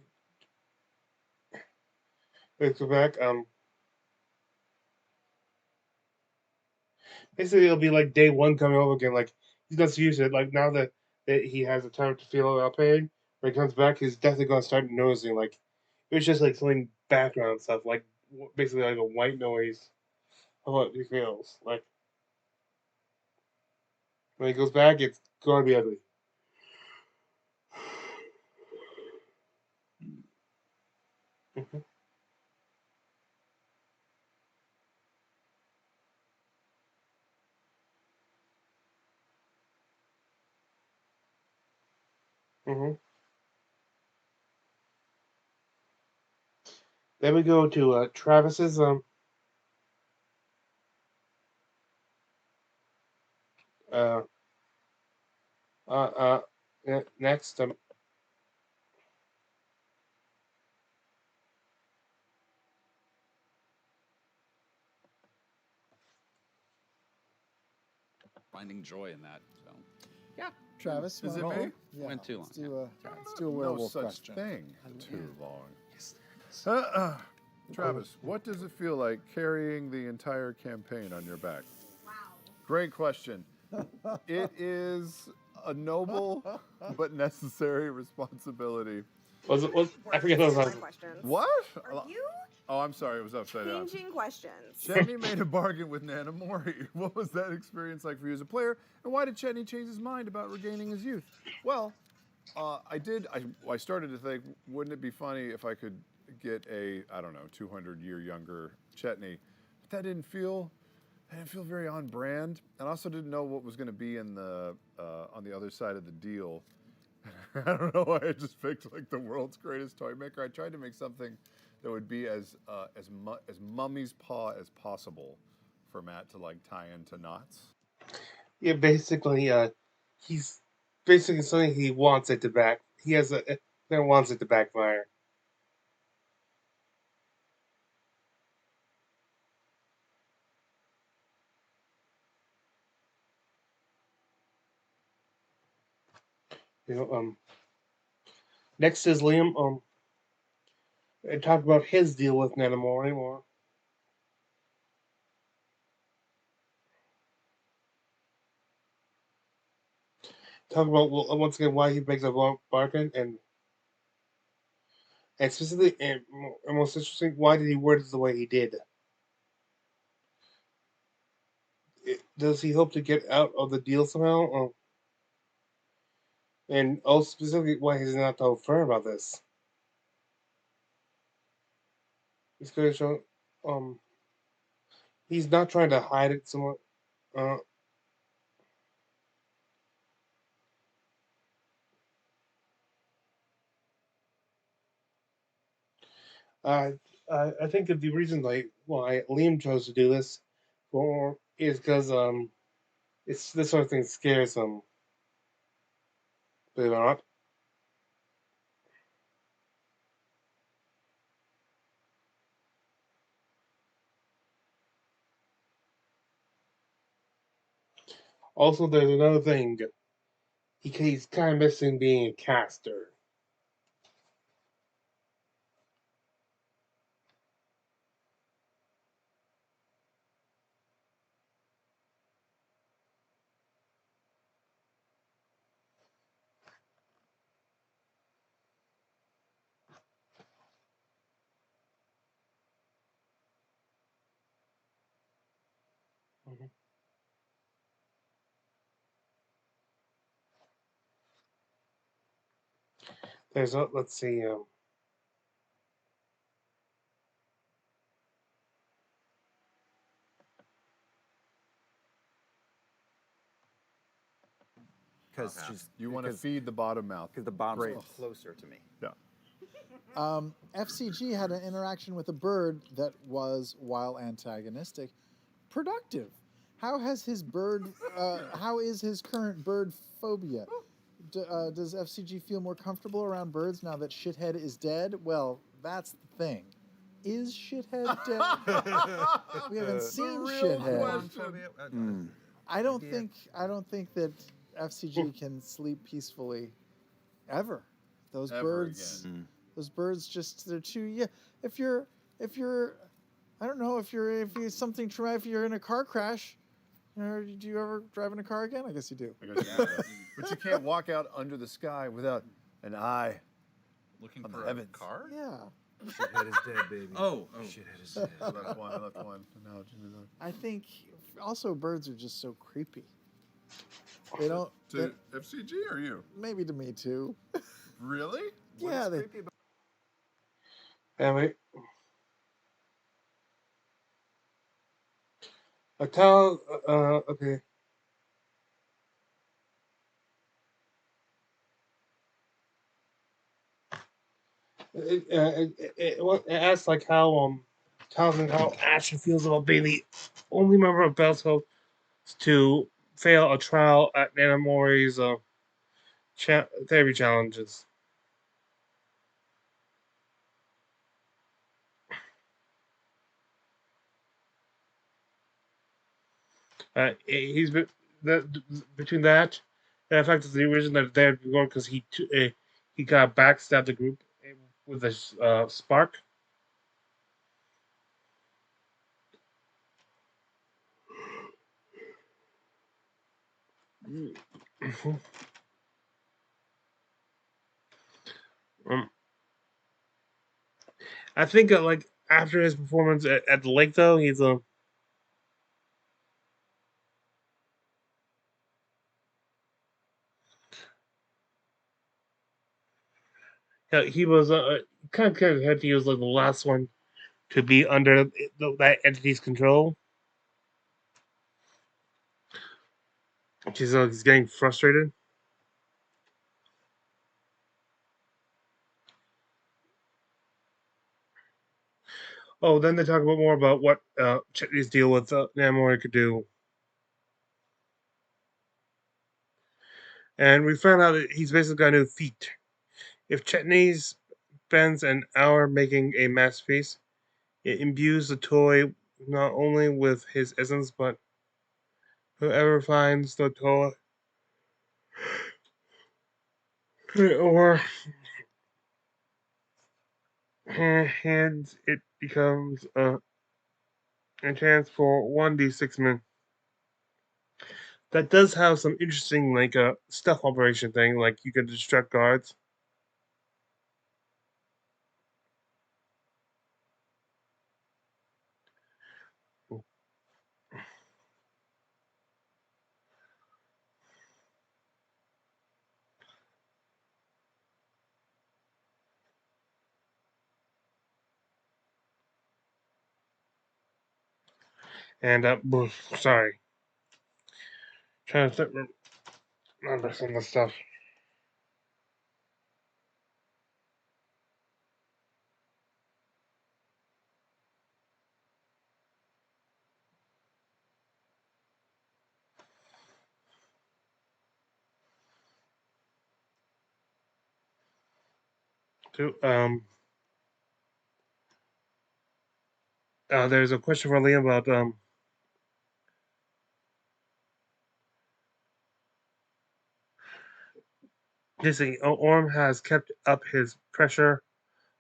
back. Basically it'll be like day one coming over again. Like he's not used to it. Like now that he has the time to feel without pain, when he comes back, he's definitely gonna start noticing like it was just like something background stuff, like basically like a white noise of what he feels. Like when he goes back, it's gonna be ugly. Mhm. Mhm. Then we go to Travis's uh uh next Finding joy in that. So, yeah. Travis, Is it wanna me? go? Yeah. Went too Let's long, do a No werewolf such question. thing. Too long. Yes. Travis, what does it feel like carrying the entire campaign on your back? Wow. Great question. It is a noble but necessary responsibility. I forget those My lines. questions. What? Are you Oh, I'm sorry. It was upside down. changing questions? Chetney made a bargain with Nanamori. What was that experience like for you as a player? And why did Chetney change his mind about regaining his youth? Well, I started to think, wouldn't it be funny if I could get a, I don't know, 200-year younger Chetney? But that didn't feel very on brand. And I also didn't know what was going to be in the on the other side of the deal. I don't know why I just picked like the world's greatest toy maker. I tried to make something that would be as mummy's paw as possible for Matt to like tie into knots. Yeah, basically, he's basically saying he wants it to back. He wants it to backfire. You know, next is Liam. And talk about his deal with Nanamori more. Talk about once again why he makes a bargain and specifically and most interesting, why did he word it the way he did? Does he hope to get out of the deal somehow? And also specifically why he's not so firm about this. He's going to show he's not trying to hide it somewhat. I I think that the reason why Liam chose to do this for is because it's this sort of thing scares him. Believe it or not. Also, there's another thing. He's kind of missing being a caster. Mhm. Let's see. Because she's You want to feed the bottom mouth. because the bottom's Great. closer to me. Yeah. F.C.G had an interaction with a bird that was, while antagonistic, productive. How has his bird? How is his current bird phobia? Does F.C.G feel more comfortable around birds now that Shithead is dead? Well, that's the thing. Is Shithead dead? We haven't seen Shithead. I don't think that F.C.G can sleep peacefully ever. Those Ever birds, again. those birds just they're too. Yeah, if you're, I don't know if you're something traumatic. If you're in a car crash, do you ever drive in a car again? I guess you do. I guess you do. But you can't walk out under the sky without an eye. Looking Of for heavens. a car? Yeah, Shithead is dead, baby. Oh. Shithead is dead. I left one. Analogy to that. I think also birds are just so creepy. They don't. To FCG or you? Maybe to me too. Really? Yeah, they. Anyway, I tell. Okay. It asks like how tells him how Asher feels about being the only member of Belto to fail a trial at Nanamori's therapy challenges. He's been between that and the fact that the reason that they're going because he got backstabbed the group with a spark. I think like after his performance at the lake, though, he was kind of had he was like the last one to be under that entity's control. He's getting frustrated. Oh, then they talk about more about what Chetney's deal with Namor could do. And we found out that he's basically got a new feat. If Chetney spends an hour making a masterpiece, it imbues the toy not only with his essence, but whoever finds the toy or hands it becomes a chance for 1d6 men. That does have some interesting like stealth operation thing, like you can distract guards. And sorry, trying to remember some of the stuff. To there's a question for Liam about this thing. Orm has kept up his pressure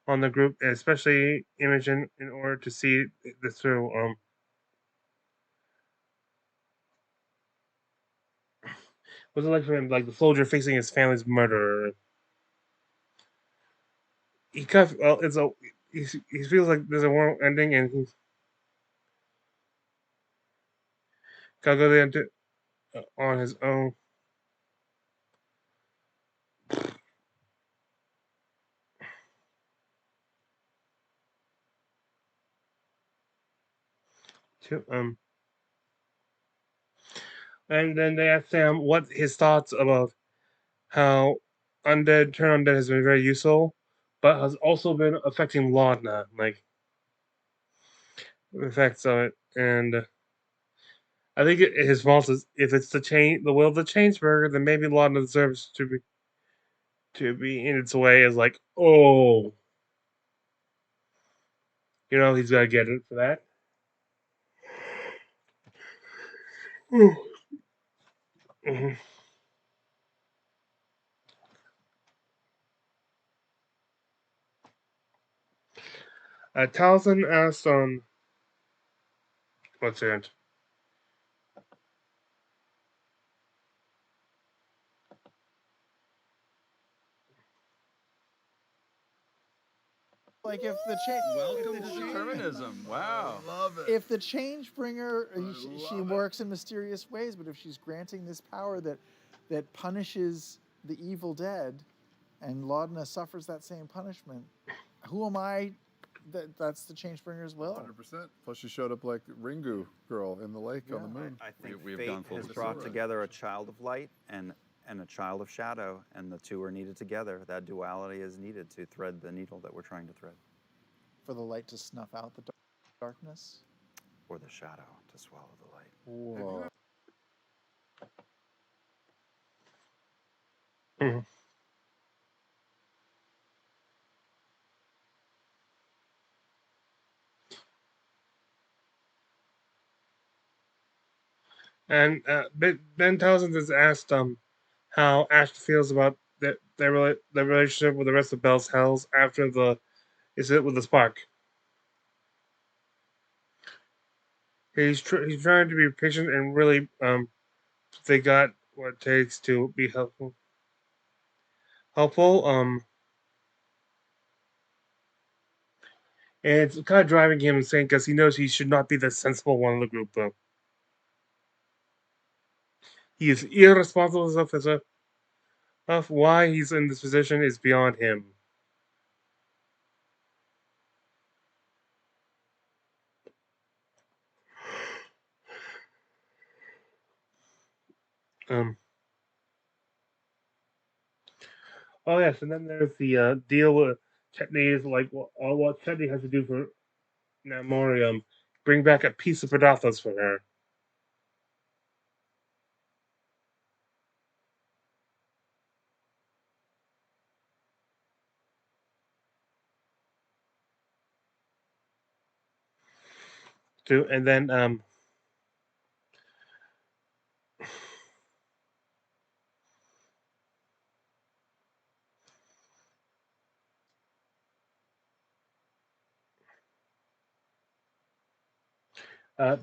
on the group, especially Imogen, in order to see this through. What's it like for him, like the soldier facing his family's murderer? He kind of, well, he feels like there's a world ending, and he's gotta go there on his own. To, and then they asked Sam what his thoughts about how turn undead has been very useful, but has also been affecting Laudna, like the effects of it. And I think his fault is if it's the will of the Changeburger, then maybe Laudna deserves to be in its way as like, oh, he's got to get it for that. 1,000 asked on what's it? Like if the change, Welcome to determinism. Wow. if the change bringer, she works in mysterious ways, but if she's granting this power that punishes the evil dead, and Laudna suffers that same punishment, who am I? That's the change bringer's will. 100%. Plus, she showed up like Ringu girl in the lake on the moon. I think We've fate gone full has circle. brought together a child of light and a child of shadow, and the two are needed together. That duality is needed to thread the needle that we're trying to thread. For the light to snuff out the darkness? Or the shadow to swallow the light. Whoa. Mhm. And Ben Townsend has asked how Ash feels about their relationship with the rest of Bell's Hells after with the spark. He's trying to be patient and really they got what it takes to be helpful. Helpful. And it's kind of driving him insane because he knows he should not be the sensible one in the group. Though he is irresponsible enough as of why he's in this position is beyond him. Um. Oh yes, and then there's the deal with Chetney is like what Chetney has to do for Namori. Bring back a piece of Padathos for her. Too, and then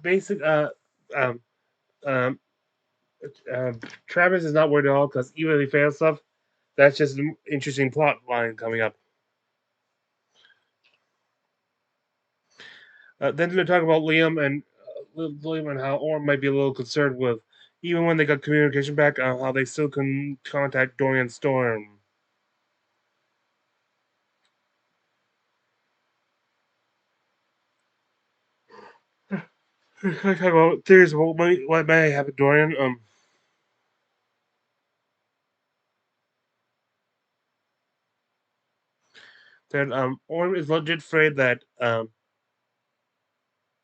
basic um um Travis is not worried at all because even if he fails stuff, that's just an interesting plot line coming up. Then they talk about Liam and how Orm might be a little concerned with, even when they got communication back, how they still can contact Dorian Storm. I talk about theories of what may happen to Dorian. Then Orm is legit afraid that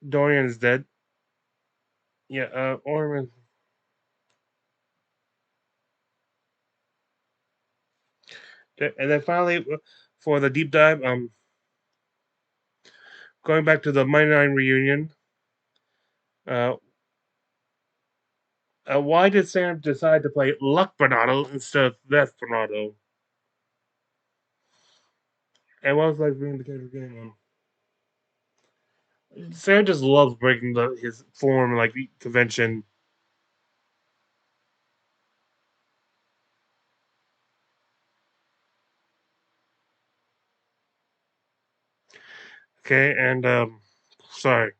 Dorian is dead. Yeah, Orm is. And then finally, for the deep dive, going back to the Mighty Nine reunion, uh, why did Sam decide to play Luck Bernardo instead of Death Bernardo? And what was like being the character game? Sam just loves breaking his form, like the convention. Okay, and sorry.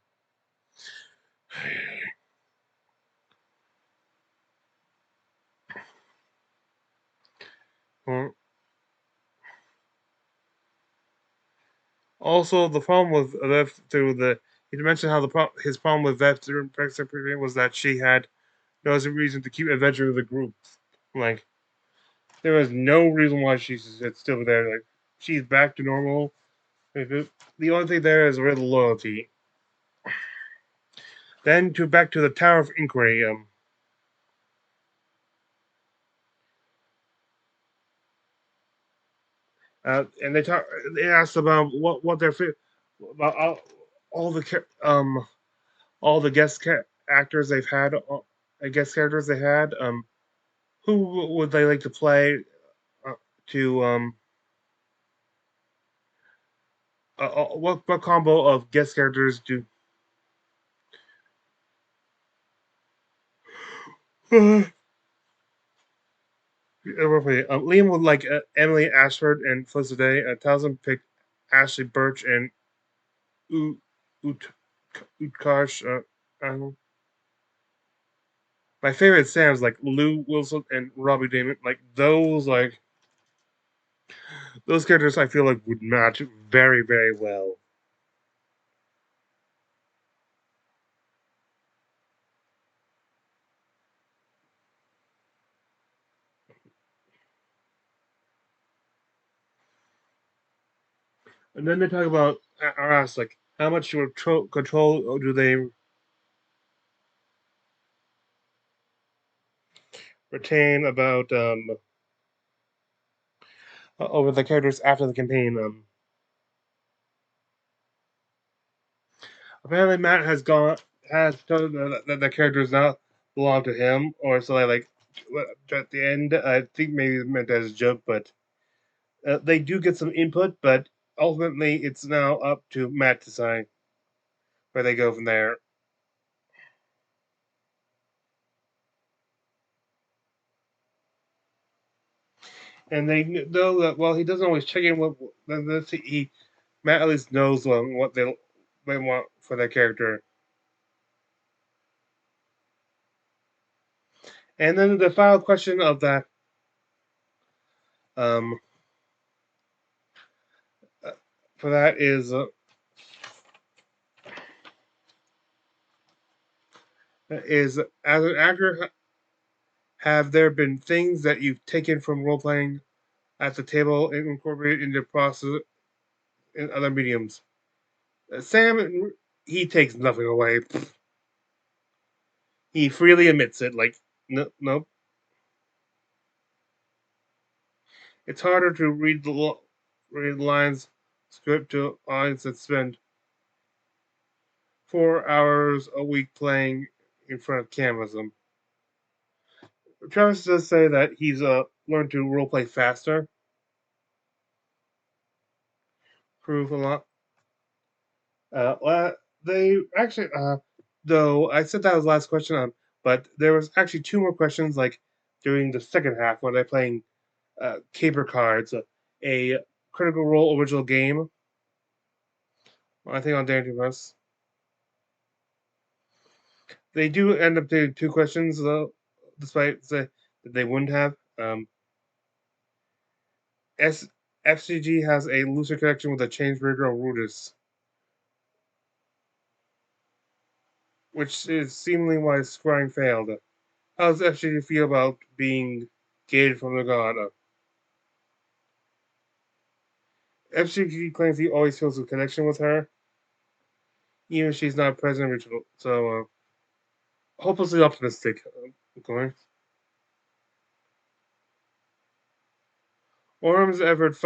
Also, the problem with Veth through the he mentioned how his problem with Veth during Brexit period was that she had no reason to keep adventuring with the group. Like there was no reason why she's still there. Like she's back to normal. The only thing there is real loyalty. Then back to the Tower of Inquiry. And they asked about what their about all the all the actors they've had, guest characters they had. Who would they like to play uh, to what combo of guest characters do Liam would like Emily Ashford and Felicity. Townsend picked Ashley Birch and Ut, Utkarsh. My favorite Sam's like Lou Wilson and Robbie Damon. Like those characters, I feel like would match very very well. And then they talk about are asked like how much control do they retain about over the characters after the campaign. Apparently, Matt has told that the characters now belong to him, or so like at the end. I think maybe it's meant as a joke, but they do get some input, but ultimately it's now up to Matt to decide where they go from there. And they know that while he doesn't always check in with this, Matt at least knows what they want for their character. And then the final question of that for that is as an actor, have there been things that you've taken from role playing at the table and incorporated into the process in other mediums? Sam, he takes nothing away. He freely admits it. Like, no, nope. It's harder to read the lines script to audience that spend 4 hours a week playing in front of cameras. Travis does say that he's learned to roleplay faster. Prove a lot. They actually, though I said that was the last question on, but there was actually 2 more questions like during the second half when they're playing Caper Cards, a Critical Role original game. I think on Daring Press. They do end up doing 2 questions though, despite that they wouldn't have. F.C.G has a looser connection with the Changebreaker of Rudis, which is seemingly why Scry failed. How does F.C.G feel about being gated from the god? F.C.G claims he always feels a connection with her, even if she's not present in ritual. So, hopelessly optimistic. Going. Orm's effort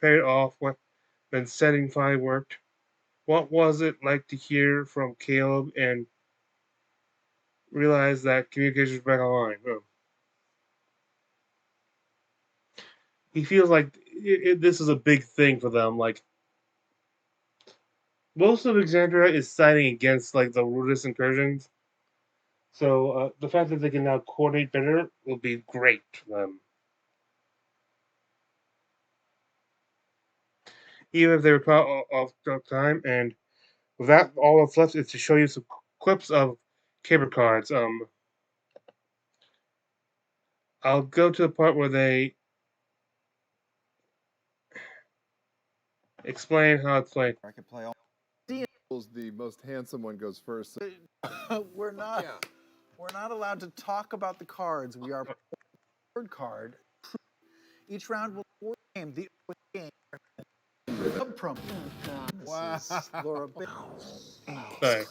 paid off when setting finally worked. What was it like to hear from Caleb and realize that communication was back online? He feels like this is a big thing for them. Like, most of Alexandria is siding against like the Rudis incursions. So the fact that they can now coordinate better will be great for them. Even if they were caught off time. And with that, all that's left is to show you some clips of Caper Cards. I'll go to the part where they explain how it's played. I could play all. The most handsome one goes first. We're not allowed to talk about the cards. We are word card. Each round will be a game. The game. Prompt. Wow. Laura Sorry.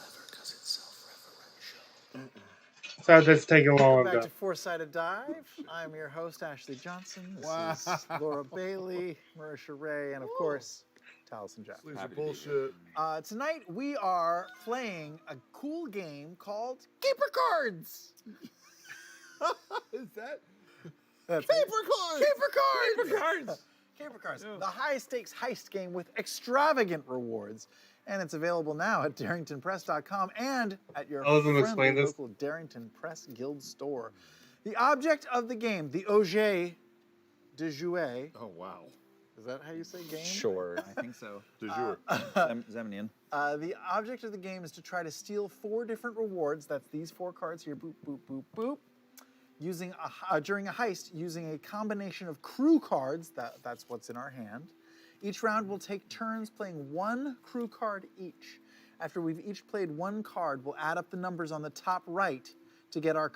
So that's taking a long Back time. to Four-Sided Dive. I'm your host, Ashley Johnson. This is Laura Bailey, Marisha Ray, and of course, Taliesin Jack. Sleeves are bullshit. Tonight we are playing a cool game called Caper Cards. Is that? That's Caper Cards! Caper Cards! Caper Cards! Caper Cards, the high-stakes heist game with extravagant rewards. And it's available now at DarringtonPress.com and at your friendly local Darrington Press Guild store. The object of the game, the objet de jouer. Oh, wow. Is that how you say game? Sure, I think so. De jour. Zemnian. The object of the game is to try to steal 4 different rewards. That's these 4 cards here. Boop, boop, boop, boop. During a heist, using a combination of crew cards. That's what's in our hand. Each round we'll take turns playing 1 crew card each. After we've each played 1 card, we'll add up the numbers on the top right to get our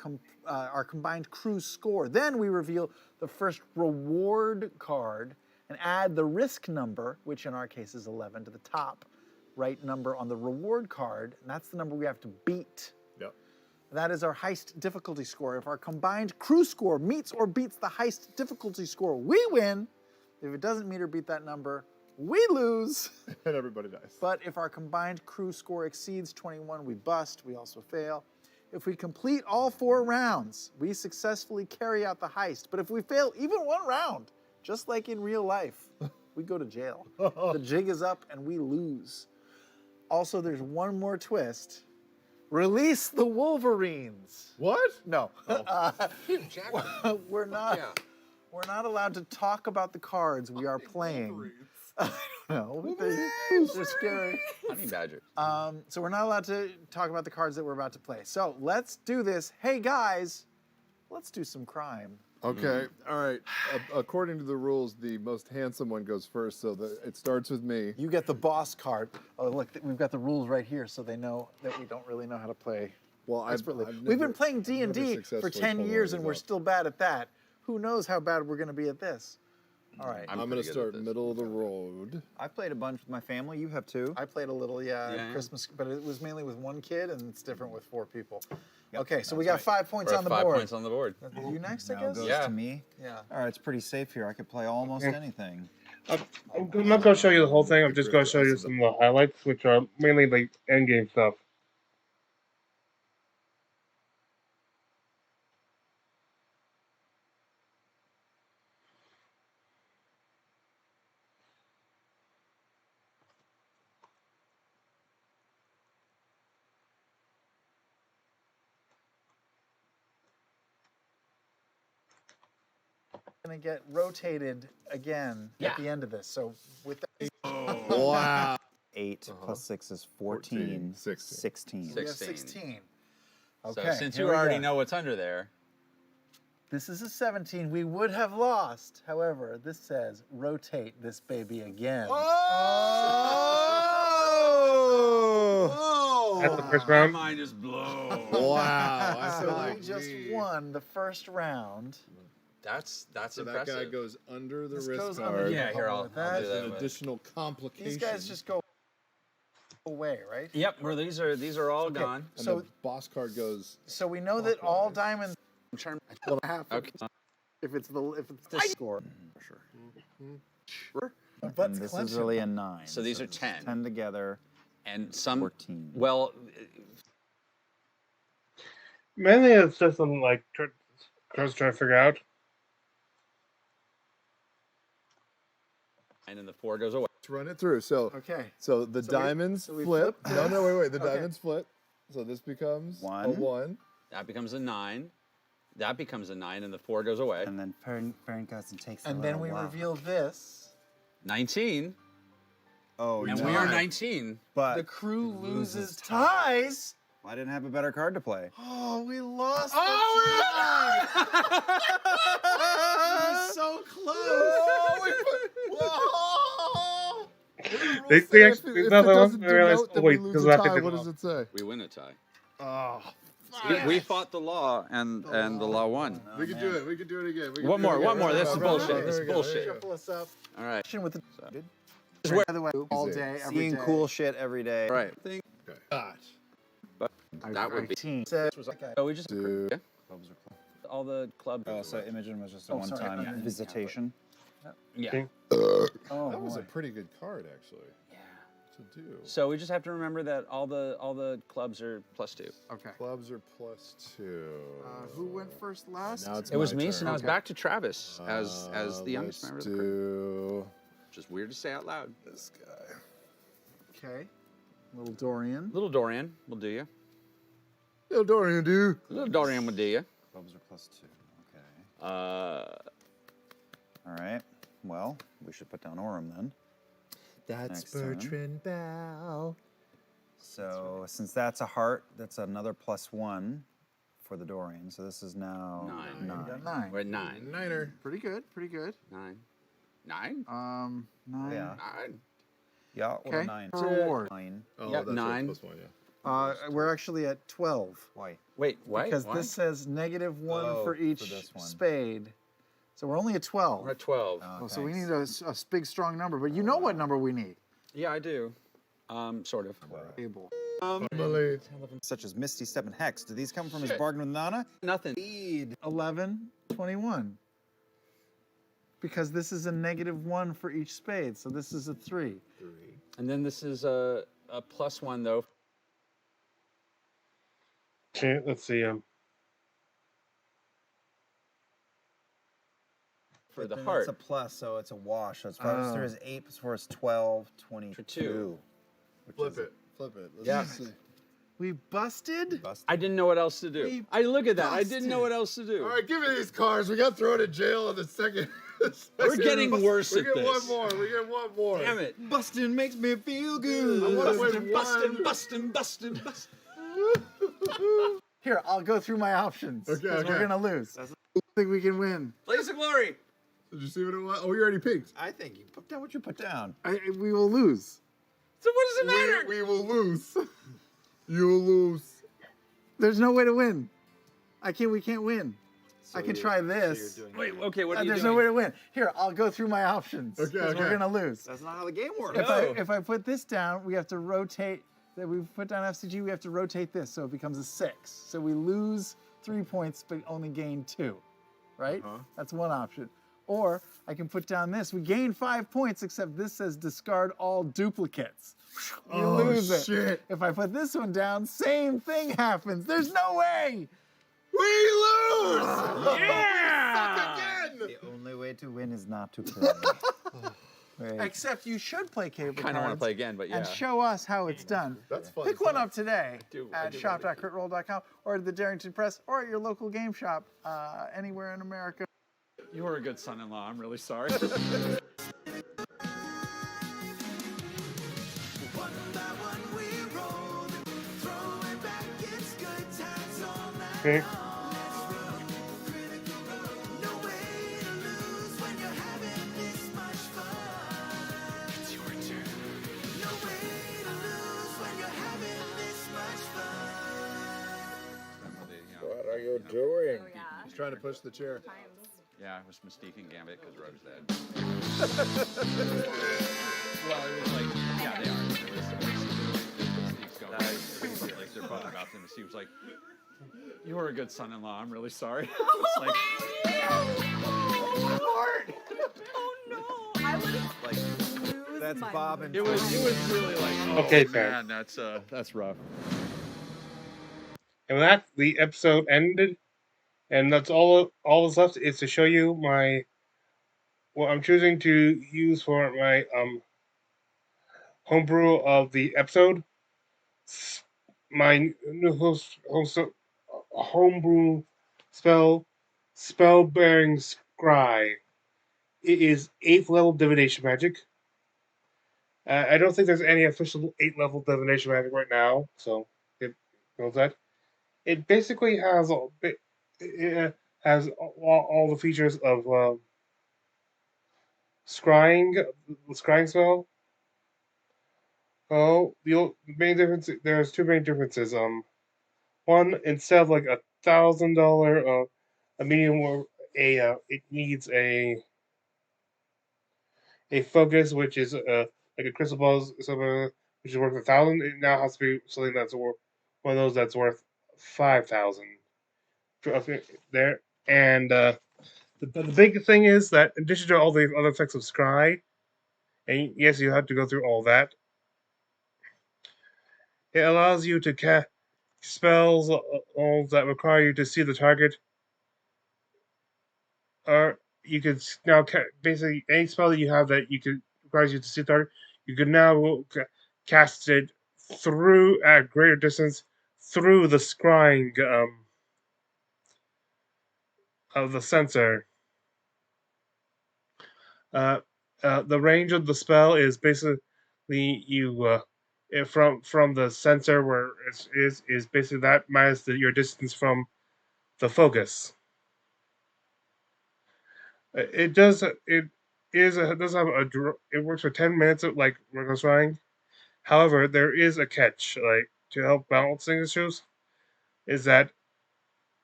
combined crew score. Then we reveal the first reward card and add the risk number, which in our case is 11, to the top right number on the reward card, and that's the number we have to beat. Yep. That is our heist difficulty score. If our combined crew score meets or beats the heist difficulty score, we win. If it doesn't meet or beat that number, we lose. And everybody dies. But if our combined crew score exceeds 21, we bust. We also fail. If we complete all 4 rounds, we successfully carry out the heist. But if we fail even 1 round, just like in real life, we go to jail. The jig is up and we lose. Also, there's one more twist. Release the Wolverines. What? No. Jack. We're not. Yeah. We're not allowed to talk about the cards we are playing. I don't know. They're scary. Honey badger. So we're not allowed to talk about the cards that we're about to play. So let's do this. Hey guys, let's do some crime. Okay, all right. According to the rules, the most handsome one goes first, so it starts with me. You get the boss card. Oh, look, we've got the rules right here, so they know that we don't really know how to play Well, expertly. I've We've been never- playing I've never D&D for successfully 10 pulled one years, of and these we're off. still bad at that. Who knows how bad we're going to be at this? All right. I'm going pretty to good at start this. middle of the road. I played a bunch with my family. You have too. I played a little, yeah, Yeah. Christmas, but it was mainly with one kid, and it's different with 4 people. Yep, Okay, so we that's got right. 5 points We're on at the 5 board. points on the board. You next, I Now guess? goes Yeah. to me. Yeah. All right, it's pretty safe here. I could play almost anything. I'm not going to show you the whole thing. I'm just going to show you some of the highlights, which are mainly like end game stuff. Going to get rotated again at the end of this. So with that, Wow. 8 plus 6 is 14. 16. 16. we have 16. 16. So Okay. since here you we already go. know what's under there, This is a 17. We would have lost. However, this says rotate this baby again. Oh! That's the first my round. mind is blown. Wow. I feel So like we just won the first round. That's So that impressive. guy goes under the This wrist goes under card. the- Yeah, here I'll with do that. that. An with- additional complication. These guys just go away, right? Yep, well, these are all gone. And So- the boss card goes. So we know that all diamonds I'm trying. Okay. If it's the score. And But this is really a 9. So these are this is 10. 10 together. And some 14. well, Mainly it's just some like trying to figure out. and then the 4 goes away. Let's run it through. So, Okay. so the diamonds we flip. flip No, no, wait. The Okay. diamonds flip. So this becomes a 1. 1. That becomes a 9. That becomes a 9, and the 4 goes away. And then Fern goes and takes And then we reveal this. 19, Oh, and no. we are 19. But The crew loses ties. I didn't have a better card to play. Oh, we lost Oh, the tie. We're so close. They Say actually, if it no, they doesn't don't realize. denote Oh that wait, we lose because a I have to tie, do what does it say? We win a tie. Oh, We fought the law, and the law won. we can do it. We can do it again. We can One do it more, again. one more. Right, This is right, right, bullshit. right, This is there we go, bullshit. there you go. Shuffle us up. All right. With the, Good. by the way, all Easy. day, every Seeing day. cool shit every day. Right. Gosh. That would be. Says, So we just Do yeah, all the clubs. Oh, so Imogen was just a Oh, sorry. one-time Yeah. visitation. Yeah. oh, That was a boy. pretty good card, actually. Yeah. To do. So we just have to remember that all the clubs are +2. Okay. Clubs are +2. Who went first last? Now it's It was my me, so turn. now it's back to Travis as the youngest member Let's of the crew. do Which is weird to say out loud. this guy. Okay. Little Dorian. Little Dorian will do you. Yo, Dorian, dude. Little Dorian will do you. Clubs are +2. Okay. Uh, All right. Well, we should put down Orem then. That's Next turn. Bertrand Bow. So since that's a heart, that's another +1 for the Dorian. So this is now 9. You got 9. We're at 9. Niner. Pretty good. Pretty good. 9. 9? 9. Yeah. 9. Yeah, with Okay. a 9. For reward. 9. Oh, Yeah, that's right, 9. +1, yeah. We're actually at 12 Why? Wait, what? because What? this says -1 Oh, for for each this one. spade. So we're only at 12. We're at 12. Oh, Oh, so we thanks. need a big, strong number. But you know what number we need. Yeah, I do. Sort of. Table. Emily. Such as Misty Step and Hex. Do these come from his bargain with Nana? Nothing. 11, 21. Because this is a -1 for each spade. So this is a 3. And then this is a +1 though. Okay, let's see. For the Then heart. It's a plus, so it's a wash. So it's probably through his 8 before it's 12, 22. For 2. Which Flip is it. Flip it. Let's Yeah. see. We busted? I didn't know what else to do. We I look at that. I didn't know busted. what else to do. All right, give me these cards. We got thrown in jail in the second. We're getting worse We at get this. one more. We get one more. Damn it. Busting makes me feel good. I want to win Busting. Here, I'll go through my options. 'Cause Okay. we're gonna lose. I think we can win. Blaze of glory. Did you see what it was? Oh, you already picked. I think you put down what you put down. We will lose. So what does it matter? We will lose. You'll lose. There's no way to win. We can't win. I can try this. Wait, okay, what are you There's doing? no way to win. Here, I'll go through my options. Okay, 'Cause we're okay. gonna lose. That's not how the game works. If I put this down, we have to rotate. That we put down F.C.G. We have to rotate this, so it becomes a 6. So we lose 3 points, but only gain 2. Right? That's one option. Or I can put down this. We gain 5 points, except this says discard all duplicates. You lose it. Shit. If I put this one down, same thing happens. There's no way. We lose. Yeah! Again. The only way to win is not to play. Right. Except you should play cable Kind of want to cards play again, but yeah. and show us how it's done. That's fun. Pick one up today I at do. shop.critroll.com or at the Darrington Press or at your local game shop anywhere in America. You were a good son-in-law. I'm really sorry. Okay. What are you doing? Oh, yeah. He's trying to push the chair. Yeah, I was mistaking Gambit because Rogue's dead. Well, it was like, yeah, they are. Like they're both about them. He was like, "You were a good son-in-law. I'm really sorry." It's like, Oh no! I would have lose That's my Bob and it was really like, oh, Okay, fair. man, that's rough. And with that, the episode ended, and that's all that's left is to show you what I'm choosing to use for my homebrew of the episode. My new homebrew spell-bearing Scry. It is 8th level divination magic. I don't think there's any official 8th level divination magic right now, so it knows that. It basically has all the features of scrying spell. Oh, the main difference. There's 2 main differences. One, instead of like $1,000 a medium, or it needs a focus, which is like a crystal ball, which is worth 1,000. It now has to be something that's worth one of those that's worth 5,000. There, and the big thing is that in addition to all the other effects of Scry, and yes, you have to go through all that. It allows you to cast spells that require you to see the target. Or you could now basically any spell that you have that requires you to see the target, you can now cast it through at greater distance through the scrying of the sensor. The range of the spell is basically you from the sensor where it is basically that minus your distance from the focus. It does have it works for 10 minutes like regular scrying. However, there is a catch, like to help balance things issues, is that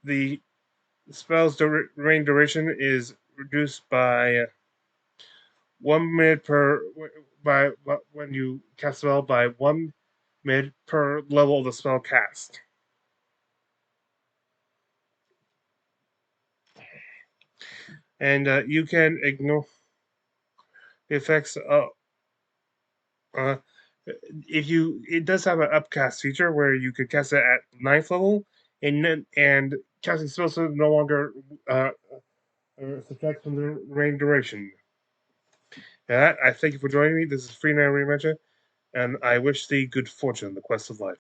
the spell's range duration is reduced by 1 minute when you cast a spell by 1 minute per level of the spell cast. And you can ignore the effects it does have an upcast feature where you could cast it at 9th level, and casting spells no longer subtract from the range duration. I thank you for joining me. This is Free Now Remention, and I wish thee good fortune in the quest of life.